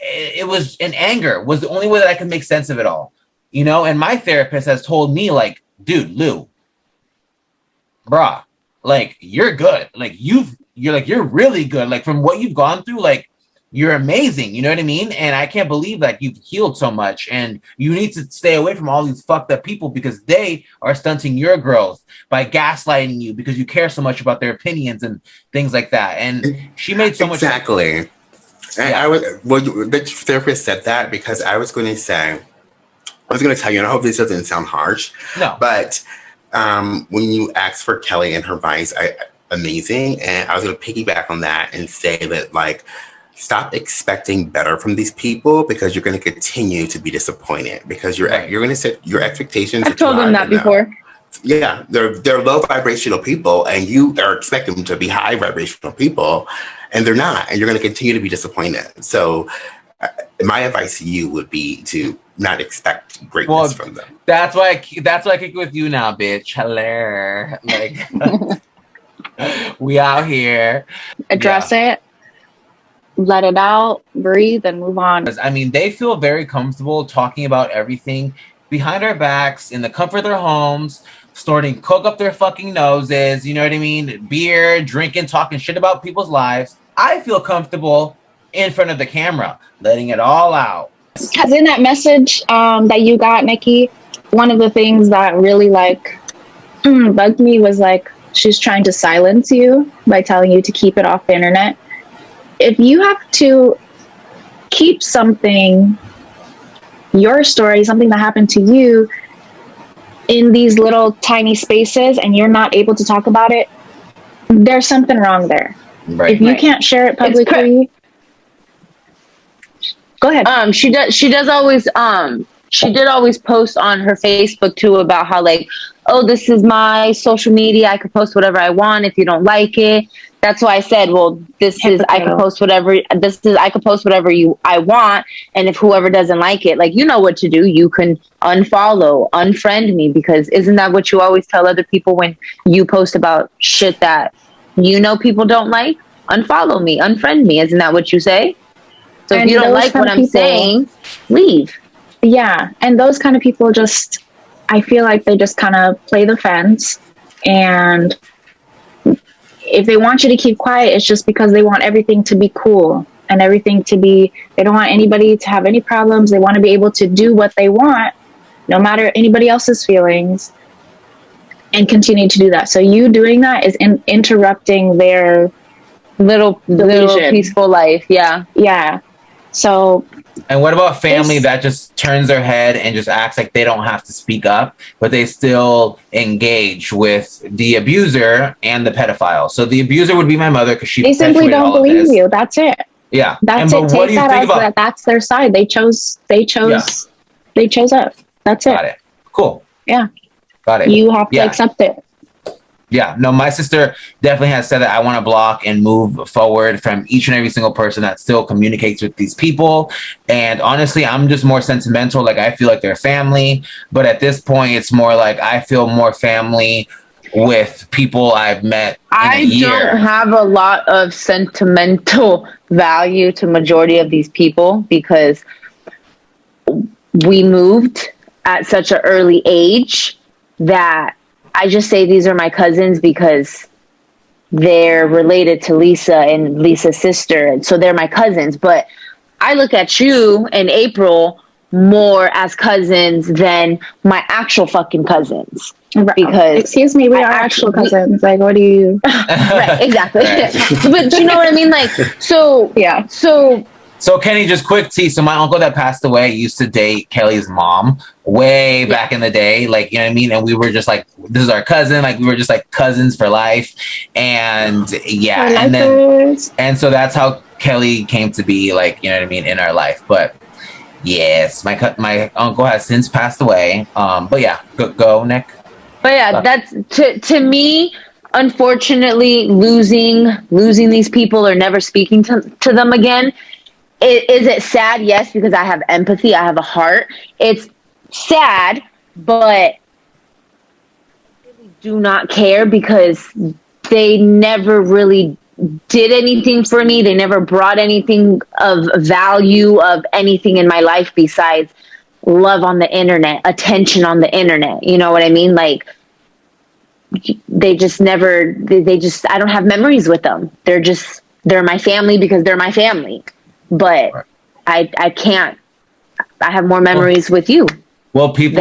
E: It was in anger was the only way that I could make sense of it all, you know? And my therapist has told me, like, dude, Lou, brah, like, you're good. Like, you're really good. Like, from what you've gone through, like, you're amazing. You know what I mean? And I can't believe that you've healed so much, and you need to stay away from all these fucked up people because they are stunting your growth by gaslighting you because you care so much about their opinions and things like that. And she made so much.
G: Exactly.
E: Yeah.
G: The therapist said that because I was going to tell you, and I hope this doesn't sound harsh.
E: No.
G: But when you asked for Kelly and her advice, amazing. And I was going to piggyback on that and say that, like, stop expecting better from these people because you're going to continue to be disappointed because you're going to set your expectations.
H: I've told them that before.
G: Yeah, they're low vibrational people, and you are expecting them to be high vibrational people, and they're not, and you're going to continue to be disappointed. So my advice to you would be to not expect greatness from them.
E: That's why I kick with you now, bitch. Hello. Like, we out here.
B: Address it, let it out, breathe, and move on.
E: I mean, they feel very comfortable talking about everything behind our backs, in the comfort of their homes, snorting coke up their fucking noses, you know what I mean? Beer, drinking, talking shit about people's lives. I feel comfortable in front of the camera, letting it all out.
B: Because in that message that you got, Nikki, one of the things that really like bugged me was like, she's trying to silence you by telling you to keep it off the internet. If you have to keep something, your story, something that happened to you, in these little tiny spaces and you're not able to talk about it, there's something wrong there.
E: Right.
B: If you can't share it publicly, go ahead.
H: She did always post on her Facebook too about how like, oh, this is my social media, I could post whatever I want if you don't like it. That's why I said, well, I could post whatever I want, and if whoever doesn't like it, like, you know what to do. You can unfollow, unfriend me, because isn't that what you always tell other people when you post about shit that you know people don't like? Unfollow me, unfriend me. Isn't that what you say? So if you don't like what I'm saying, leave.
B: Yeah, and those kind of people just, I feel like they just kind of play the fence, and if they want you to keep quiet, it's just because they want everything to be cool and everything to be, they don't want anybody to have any problems. They want to be able to do what they want, no matter anybody else's feelings, and continue to do that. So you doing that is interrupting their little
H: peaceful life. Yeah.
B: Yeah. So.
E: And what about family that just turns their head and just acts like they don't have to speak up, but they still engage with the abuser and the pedophile? So the abuser would be my mother, because they
B: simply don't believe you. That's it.
E: Yeah.
B: That's it. Take that as that. That's their side. They chose us. That's it.
E: Got it. Cool.
B: Yeah.
E: Got it.
B: You have to accept it.
E: Yeah, no, my sister definitely has said that I want to block and move forward from each and every single person that still communicates with these people. And honestly, I'm just more sentimental. Like, I feel like they're family. But at this point, it's more like I feel more family with people I've met in a year.
H: I don't have a lot of sentimental value to majority of these people because we moved at such an early age that I just say these are my cousins because they're related to Lisa and Lisa's sister. And so they're my cousins. But I look at you and April more as cousins than my actual fucking cousins. Because
B: excuse me, we are actual cousins. Like, what do you?
H: Right, exactly. But you know what I mean? Like, so yeah.
E: So Kenny, just quick tea. So my uncle that passed away used to date Kelly's mom way back in the day. Like, you know what I mean? And we were just like, this is our cousin. Like, we were just like cousins for life. And yeah, and so that's how Kelly came to be, like, you know what I mean, in our life. But yes, my uncle has since passed away. But yeah, go Nick.
H: But yeah, that's to me. Unfortunately, losing these people or never speaking to them again. Is it sad? Yes, because I have empathy. I have a heart. It's sad, but I really do not care because they never really did anything for me. They never brought anything of value of anything in my life besides love on the internet, attention on the internet. You know what I mean? Like, they just never, I don't have memories with them. They're my family because they're my family. But I can't. I have more memories with you.
E: Well, people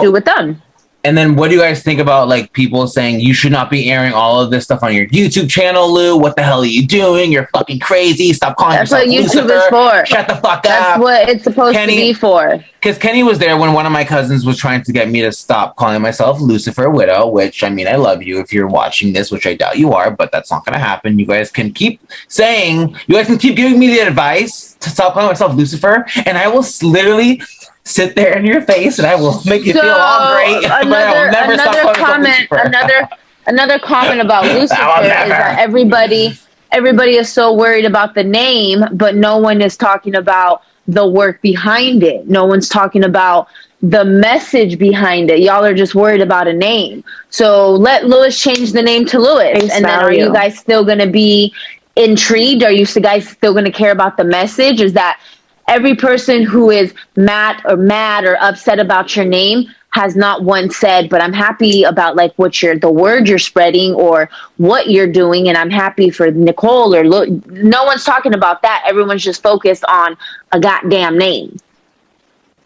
H: do with them.
E: And then, what do you guys think about like people saying you should not be airing all of this stuff on your YouTube channel, Lou? What the hell are you doing? You're fucking crazy. Stop calling yourself Lucifer. That's what YouTube is for. Shut the fuck up.
H: That's what it's supposed to be for.
E: Because Kenny was there when one of my cousins was trying to get me to stop calling myself Lucifer Widow, which, I mean, I love you if you're watching this, which I doubt you are, but that's not going to happen. You guys can keep giving me the advice stop calling myself Lucifer, and I will literally sit there in your face and I will make you feel all great. But I will never stop calling myself Lucifer.
H: Another comment about Lucifer is that everybody is so worried about the name, but no one is talking about the work behind it. No one's talking about the message behind it. Y'all are just worried about a name. So let Lewis change the name to Lewis. And then are you guys still going to be intrigued? Are you guys still going to care about the message? Is that every person who is mad or upset about your name has not once said, but I'm happy about like the word you're spreading or what you're doing, and I'm happy for Nicole or no one's talking about that. Everyone's just focused on a goddamn name.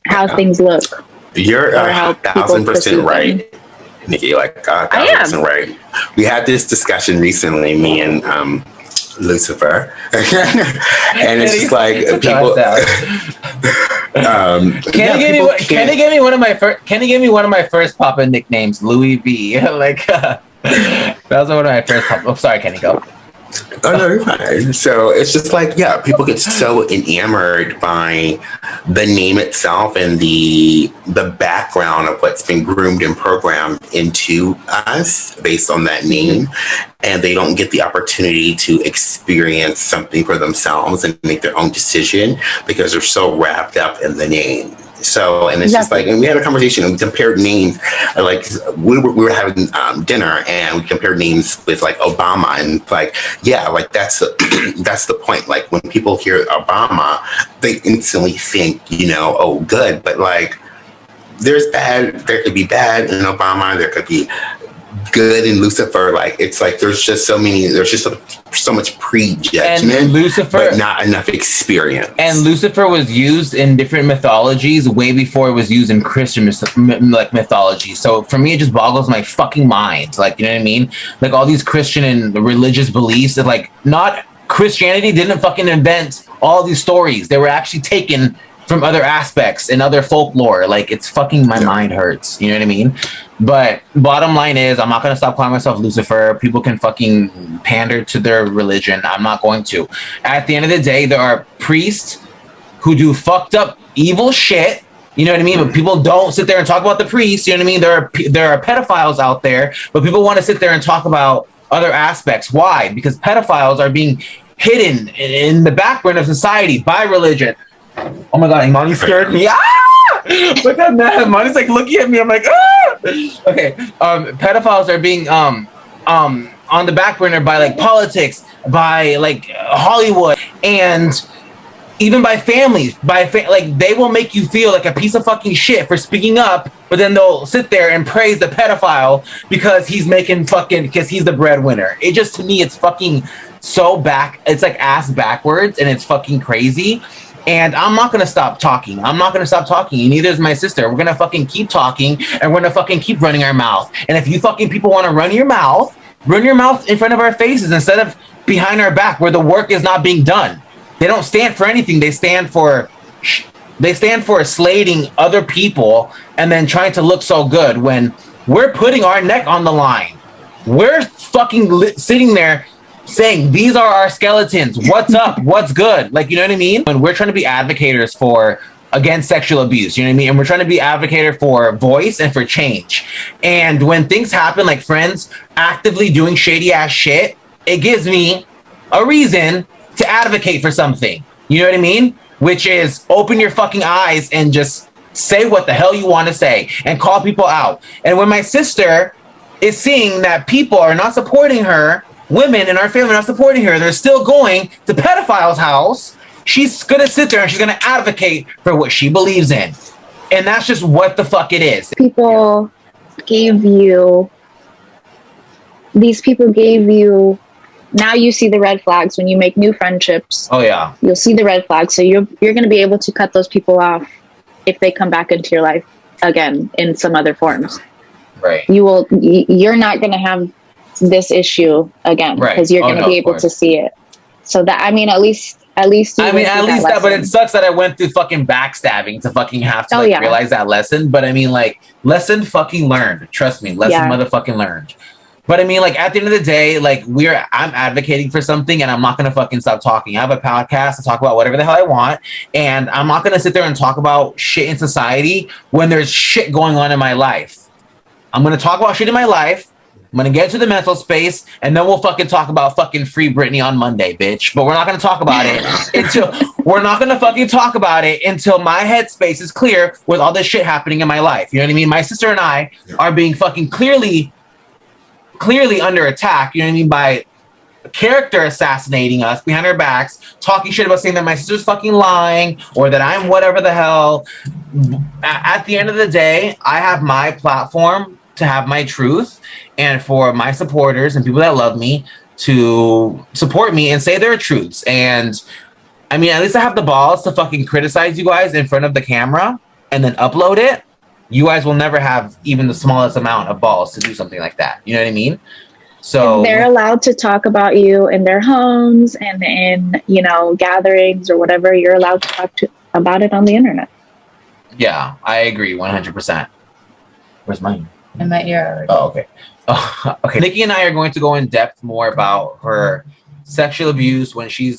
H: How things look.
G: You're 1,000% right, Nikki. Like 1,000% right. We had this discussion recently, me and Lucifer, and it's just like people.
E: Kenny gave me one of my first pop-in nicknames, Louis V. Like that was one of my first pop. Oh, sorry, Kenny, go.
G: Oh no, you're fine. So it's just like, yeah, people get so enamored by the name itself and the background of what's been groomed and programmed into us based on that name, and they don't get the opportunity to experience something for themselves and make their own decision because they're so wrapped up in the name. So, and it's just like, and we had a conversation and we compared names, like we were having dinner and we compared names with like Obama, and like, yeah, like that's the point. Like when people hear Obama, they instantly think, oh, good. But like there could be bad in Obama, there could be good in Lucifer. Like it's like there's just so much prejudgment, but not enough experience.
E: And Lucifer was used in different mythologies way before it was used in Christian mythology. So for me, it just boggles my fucking mind. Like, you know what I mean? Like all these Christian and religious beliefs that like not Christianity didn't fucking invent all these stories. They were actually taken from other aspects and other folklore. Like it's fucking my mind hurts. You know what I mean? But bottom line is, I'm not going to stop calling myself Lucifer. People can fucking pander to their religion. I'm not going to. At the end of the day, there are priests who do fucked up evil shit. You know what I mean? But people don't sit there and talk about the priests. You know what I mean? There are pedophiles out there, but people want to sit there and talk about other aspects. Why? Because pedophiles are being hidden in the background of society by religion. Oh my god, Imani scared me. Look at that. Imani's like looking at me. I'm like, ah! Okay. Pedophiles are being on the back burner by like politics, by like Hollywood, and even by families. Like they will make you feel like a piece of fucking shit for speaking up, but then they'll sit there and praise the pedophile because he's because he's the breadwinner. It just, to me, it's fucking so it's like ass backwards, and it's fucking crazy. And I'm not going to stop talking. And neither is my sister. We're going to fucking keep talking, and we're going to fucking keep running our mouth. And if you fucking people want to run your mouth in front of our faces instead of behind our back where the work is not being done. They don't stand for anything. They stand for slating other people and then trying to look so good when we're putting our neck on the line. We're fucking sitting there saying, these are our skeletons. What's up? What's good? Like, you know what I mean? When we're trying to be advocates against sexual abuse, you know what I mean? And we're trying to be advocates for voice and for change. And when things happen, like friends actively doing shady ass shit, it gives me a reason to advocate for something. You know what I mean? Which is open your fucking eyes and just say what the hell you want to say and call people out. And when my sister is seeing that people are not supporting her, women in our family are not supporting her, they're still going to pedophile's house, she's gonna sit there and she's gonna advocate for what she believes in. And that's just what the fuck it is. These people gave you, now you see the red flags when you make new friendships. Oh yeah. You'll see the red flags. So you're gonna be able to cut those people off if they come back into your life again in some other forms. Right. You're not gonna have this issue again because you're going to be able to see it. So that, I mean, at least but it sucks that I went through fucking backstabbing to fucking have to realize that lesson. But I mean, like, lesson fucking learned. Trust me, lesson motherfucking learned. But I mean, like, at the end of the day, like, I'm advocating for something, and I'm not going to fucking stop talking. I have a podcast to talk about whatever the hell I want, and I'm not going to sit there and talk about shit in society when there's shit going on in my life. I'm going to talk about shit in my life. I'm going to get into the mental space, and then we'll fucking talk about fucking Free Britney on Monday, bitch. But we're not going to talk about it until my headspace is clear with all this shit happening in my life. You know what I mean? My sister and I are being fucking clearly under attack, you know what I mean, by character assassinating us behind our backs, talking shit about saying that my sister's fucking lying or that I'm whatever the hell. At the end of the day, I have my platform to have my truth, and for my supporters and people that love me to support me and say their truths. And I mean, at least I have the balls to fucking criticize you guys in front of the camera and then upload it. You guys will never have even the smallest amount of balls to do something like that. You know what I mean? So
B: and they're allowed to talk about you in their homes and in, you know, gatherings or whatever. You're allowed to talk about it on the internet.
E: Yeah, I agree 100%. Where's mine?
C: In my ear already.
E: Oh, okay. Oh, okay. Nikki and I are going to go in depth more about her sexual abuse when she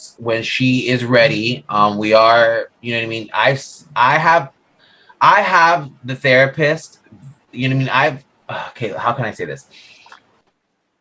E: is ready. We are, you know what I mean? I have the therapist, you know what I mean? Okay, how can I say this?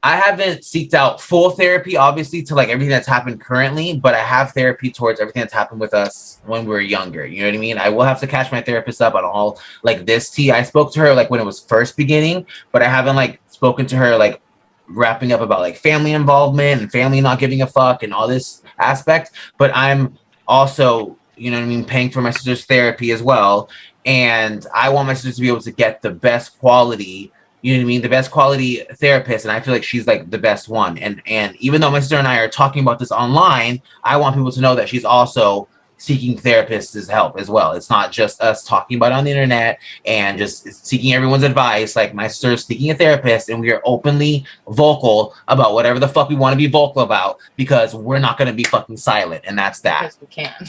E: I haven't seeked out full therapy, obviously, to like everything that's happened currently, but I have therapy towards everything that's happened with us when we were younger. You know what I mean? I will have to catch my therapist up on all like this tea. I spoke to her like when it was first beginning, but I haven't like spoken to her like wrapping up about like family involvement and family not giving a fuck and all this aspect. But I'm also, you know what I mean, paying for my sister's therapy as well. And I want my sister to be able to get the best quality, you know what I mean, the best quality therapist. And I feel like she's like the best one. And even though my sister and I are talking about this online, I want people to know that she's also seeking therapists' help as well. It's not just us talking about it on the internet and just seeking everyone's advice. Like, my sister's seeking a therapist, and we are openly vocal about whatever the fuck we want to be vocal about, because we're not going to be fucking silent. And that's that.
C: Because we can.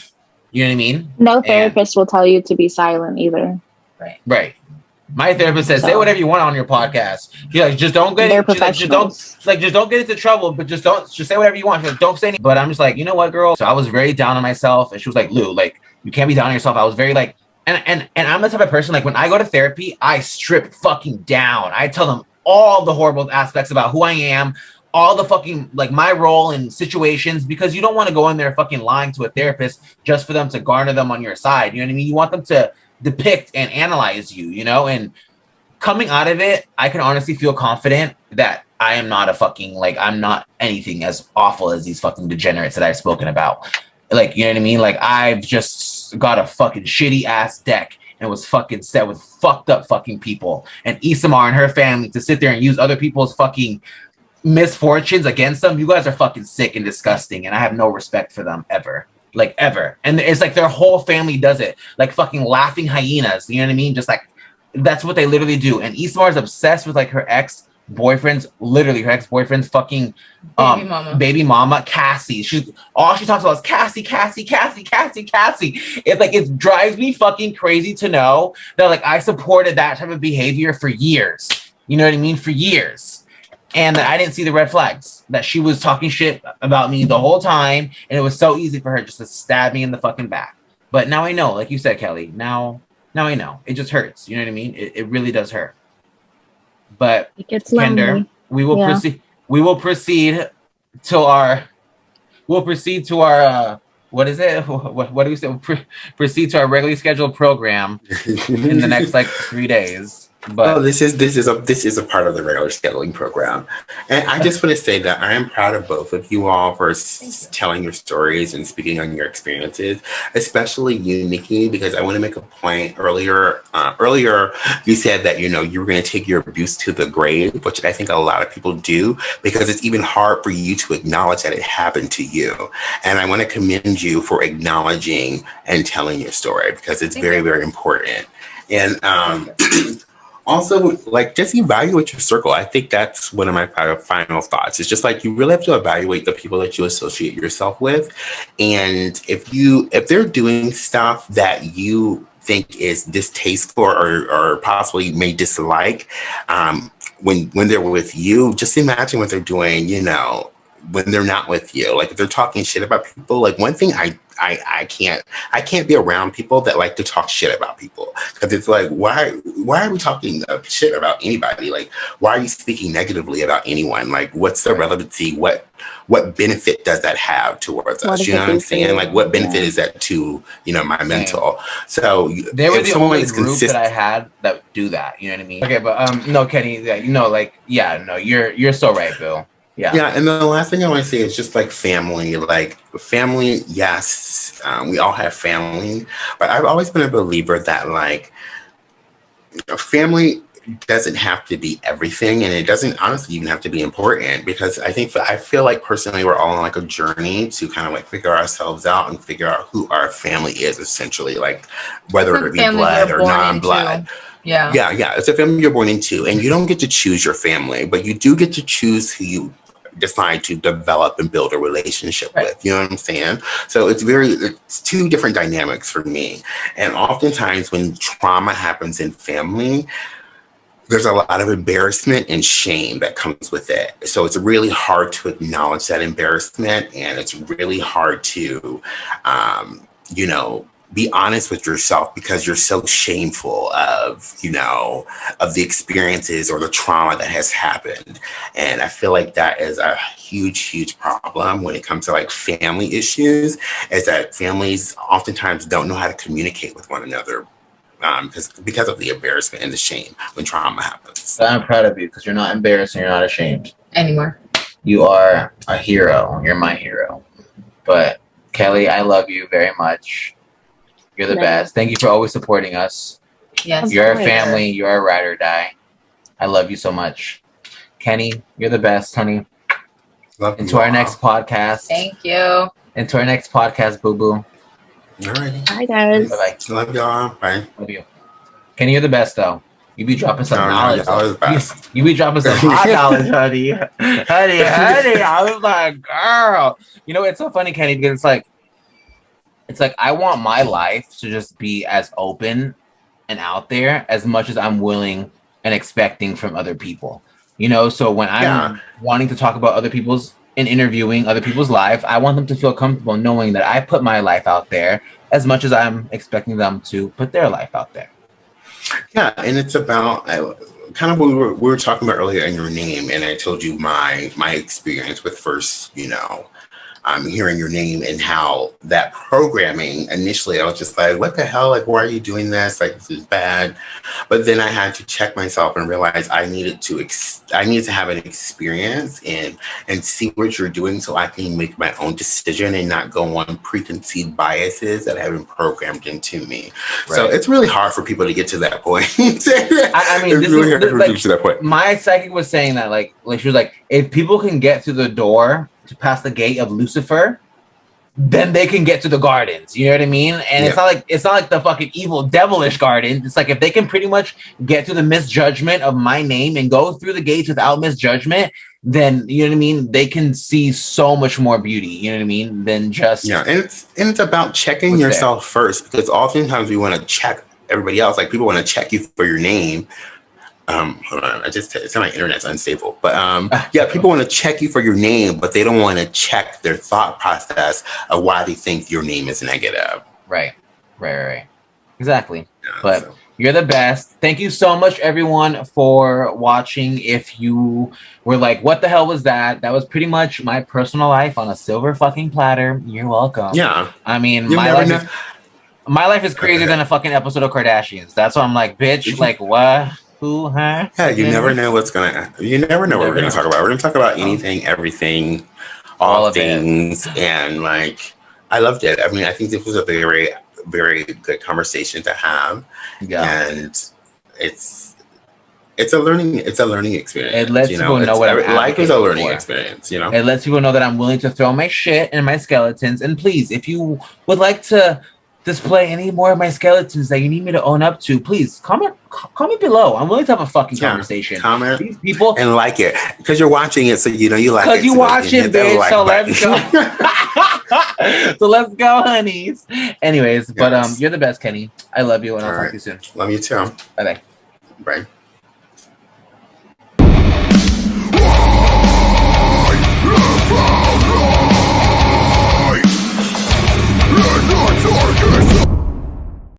E: You know what I mean?
B: No therapist will tell you to be silent either.
E: Right. My therapist says, say whatever you want on your podcast. She's like, just don't get just don't get into trouble, but just say whatever you want. She's like, don't say anything. But I'm just like, you know what, girl? So I was very down on myself, and she was like, Lou, like, you can't be down on yourself. I was very like, and I'm the type of person, like, when I go to therapy, I strip fucking down. I tell them all the horrible aspects about who I am, all the fucking, like, my role in situations, because you don't want to go in there fucking lying to a therapist just for them to garner them on your side. You know what I mean? You want them to depict and analyze you, you know? And coming out of it, I can honestly feel confident that I am not a fucking, like, I'm not anything as awful as these fucking degenerates that I've spoken about. Like, you know what I mean? Like, I've just got a fucking shitty ass deck and was fucking set with fucked up fucking people. And Isamar and her family to sit there and use other people's fucking misfortunes against them. You guys are fucking sick and disgusting, and I have no respect for them ever. Like, ever. And it's like their whole family does it. Like fucking laughing hyenas. You know what I mean? Just like, that's what they literally do. And Isamar's obsessed with like her ex-boyfriend's fucking baby mama, Cassie. All she talks about is Cassie. It's like, it drives me fucking crazy to know that, like, I supported that type of behavior for years. You know what I mean? For years. And that I didn't see the red flags, that she was talking shit about me the whole time, and it was so easy for her just to stab me in the fucking back. But now I know, like you said, Kelly, now I know. It just hurts. You know what I mean? It really does hurt. But
B: it gets
E: Kender,
B: lonely.
E: we will proceed to our what is it? What do we say? Proceed to our regularly scheduled program in the next like 3 days. But
G: this is a part of the regular scheduling program, and I just want to say that I am proud of both of you all for telling your stories and speaking on your experiences, especially you, Nikki, because I want to make a point. Earlier, you said that you were going to take your abuse to the grave, which I think a lot of people do, because it's even hard for you to acknowledge that it happened to you. And I want to commend you for acknowledging and telling your story, because it's very, very important. And also, like, just evaluate your circle. I think that's one of my final thoughts. It's just like, you really have to evaluate the people that you associate yourself with. And if they're doing stuff that you think is distasteful or possibly may dislike, when they're with you, just imagine what they're doing, you know, when they're not with you. Like if they're talking shit about people, like one thing I can't be around people that like to talk shit about people, because it's like, why are we talking shit about anybody? Like, why are you speaking negatively about anyone? Like, what's the relevancy? What benefit does that have towards us? You know what I'm saying? Like, what benefit is that to, you know, my mental? So
E: they were the only group that I had that do that. You know what I mean? Okay, but no, Kenny, you know, like, yeah, no, you're so right, Bill. Yeah,
G: and the last thing I want to say is just like family. Like family, yes, we all have family, but I've always been a believer that like family doesn't have to be everything, and it doesn't honestly even have to be important, because I feel like personally we're all on like a journey to kind of like figure ourselves out and figure out who our family is, essentially, like whether it be blood or non-blood.
C: Yeah.
G: It's a family you're born into, and you don't get to choose your family, but you do get to choose who you decide to develop and build a relationship with. You know what I'm saying? So it's two different dynamics for me. And oftentimes when trauma happens in family, there's a lot of embarrassment and shame that comes with it. So it's really hard to acknowledge that embarrassment, and it's really hard to, you know, be honest with yourself, because you're so shameful of, you know, of the experiences or the trauma that has happened. And I feel like that is a huge problem when it comes to like family issues, is that families oftentimes don't know how to communicate with one another, because of the embarrassment and the shame when trauma happens.
E: I'm proud of you, because you're not embarrassed and you're not ashamed
C: anymore.
E: You are a hero. You're my hero. But Kelly, I love you very much. You're the best. Thank you for always supporting us.
C: Yes.
E: You're a family. You're a ride or die. I love you so much. Kenny, you're the best, honey.
G: Love
E: Into our next podcast.
C: Thank you.
E: Into our next podcast, boo-boo.
G: All right.
B: Bye, guys.
E: Bye-bye.
G: Love y'all. Bye.
E: Love you. Kenny, you're the best, though. You be dropping some knowledge.
G: You
E: You be dropping some hot knowledge, honey. honey. I was like, girl. You know, it's so funny, Kenny, because it's like I want my life to just be as open and out there as much as I'm willing and expecting from other people. You know, so when I'm wanting to talk about other people's and interviewing other people's life, I want them to feel comfortable knowing that I put my life out there as much as I'm expecting them to put their life out there.
G: Yeah, and it's about kind of what we were talking about earlier in your name, and I told you my experience with first, you know, hearing your name and how that programming initially, I was just like, what the hell? Like, why are you doing this? Like, this is bad. But then I had to check myself and realize I needed to have an experience and see what you're doing, so I can make my own decision and not go on preconceived biases that have been programmed into me. Right. So it's really hard for people to get to that point.
E: I mean,
G: it's really hard for people to get to that point.
E: My psychic was saying that, like she was like, if people can get through the door to pass the gate of Lucifer, then they can get to the gardens. You know what I mean? And it's not like the fucking evil devilish garden. It's like if they can pretty much get to the misjudgment of my name and go through the gates without misjudgment, then you know what I mean, they can see so much more beauty, you know what I mean, than just
G: and it's about checking yourself first, because oftentimes we want to check everybody else. Like people want to check you for your name. Hold on, it's my internet's unstable. But people want to check you for your name, but they don't want to check their thought process of why they think your name is negative.
E: Right. Exactly. You're the best. Thank you so much, everyone, for watching. If you were like, what the hell was that? That was pretty much my personal life on a silver fucking platter. You're welcome.
G: Yeah.
E: I mean, my life is crazier than a fucking episode of Kardashians. That's why I'm like, bitch, like what? Who, huh?
G: Yeah, you never know what's gonna. You never know what we're gonna talk about. We're gonna talk about anything, everything, all things, and like I loved it. I mean, I think this was a very, very good conversation to have. Yeah, and it's a learning experience.
E: It lets people know what
G: life is a learning experience. You know,
E: it lets people know that I'm willing to throw my shit and my skeletons. And please, if you would like to display any more of my skeletons that you need me to own up to, please comment below. I'm willing to have a fucking conversation.
G: Comment
E: these people
G: and like it, because you're watching it, so you know you like it.
E: Because you watch it, bitch. Like, so let's go. So let's go, honeys. Anyways, but you're the best, Kenny. I love you, and I'll talk to you soon.
G: Love you too.
E: Bye.
G: Bye.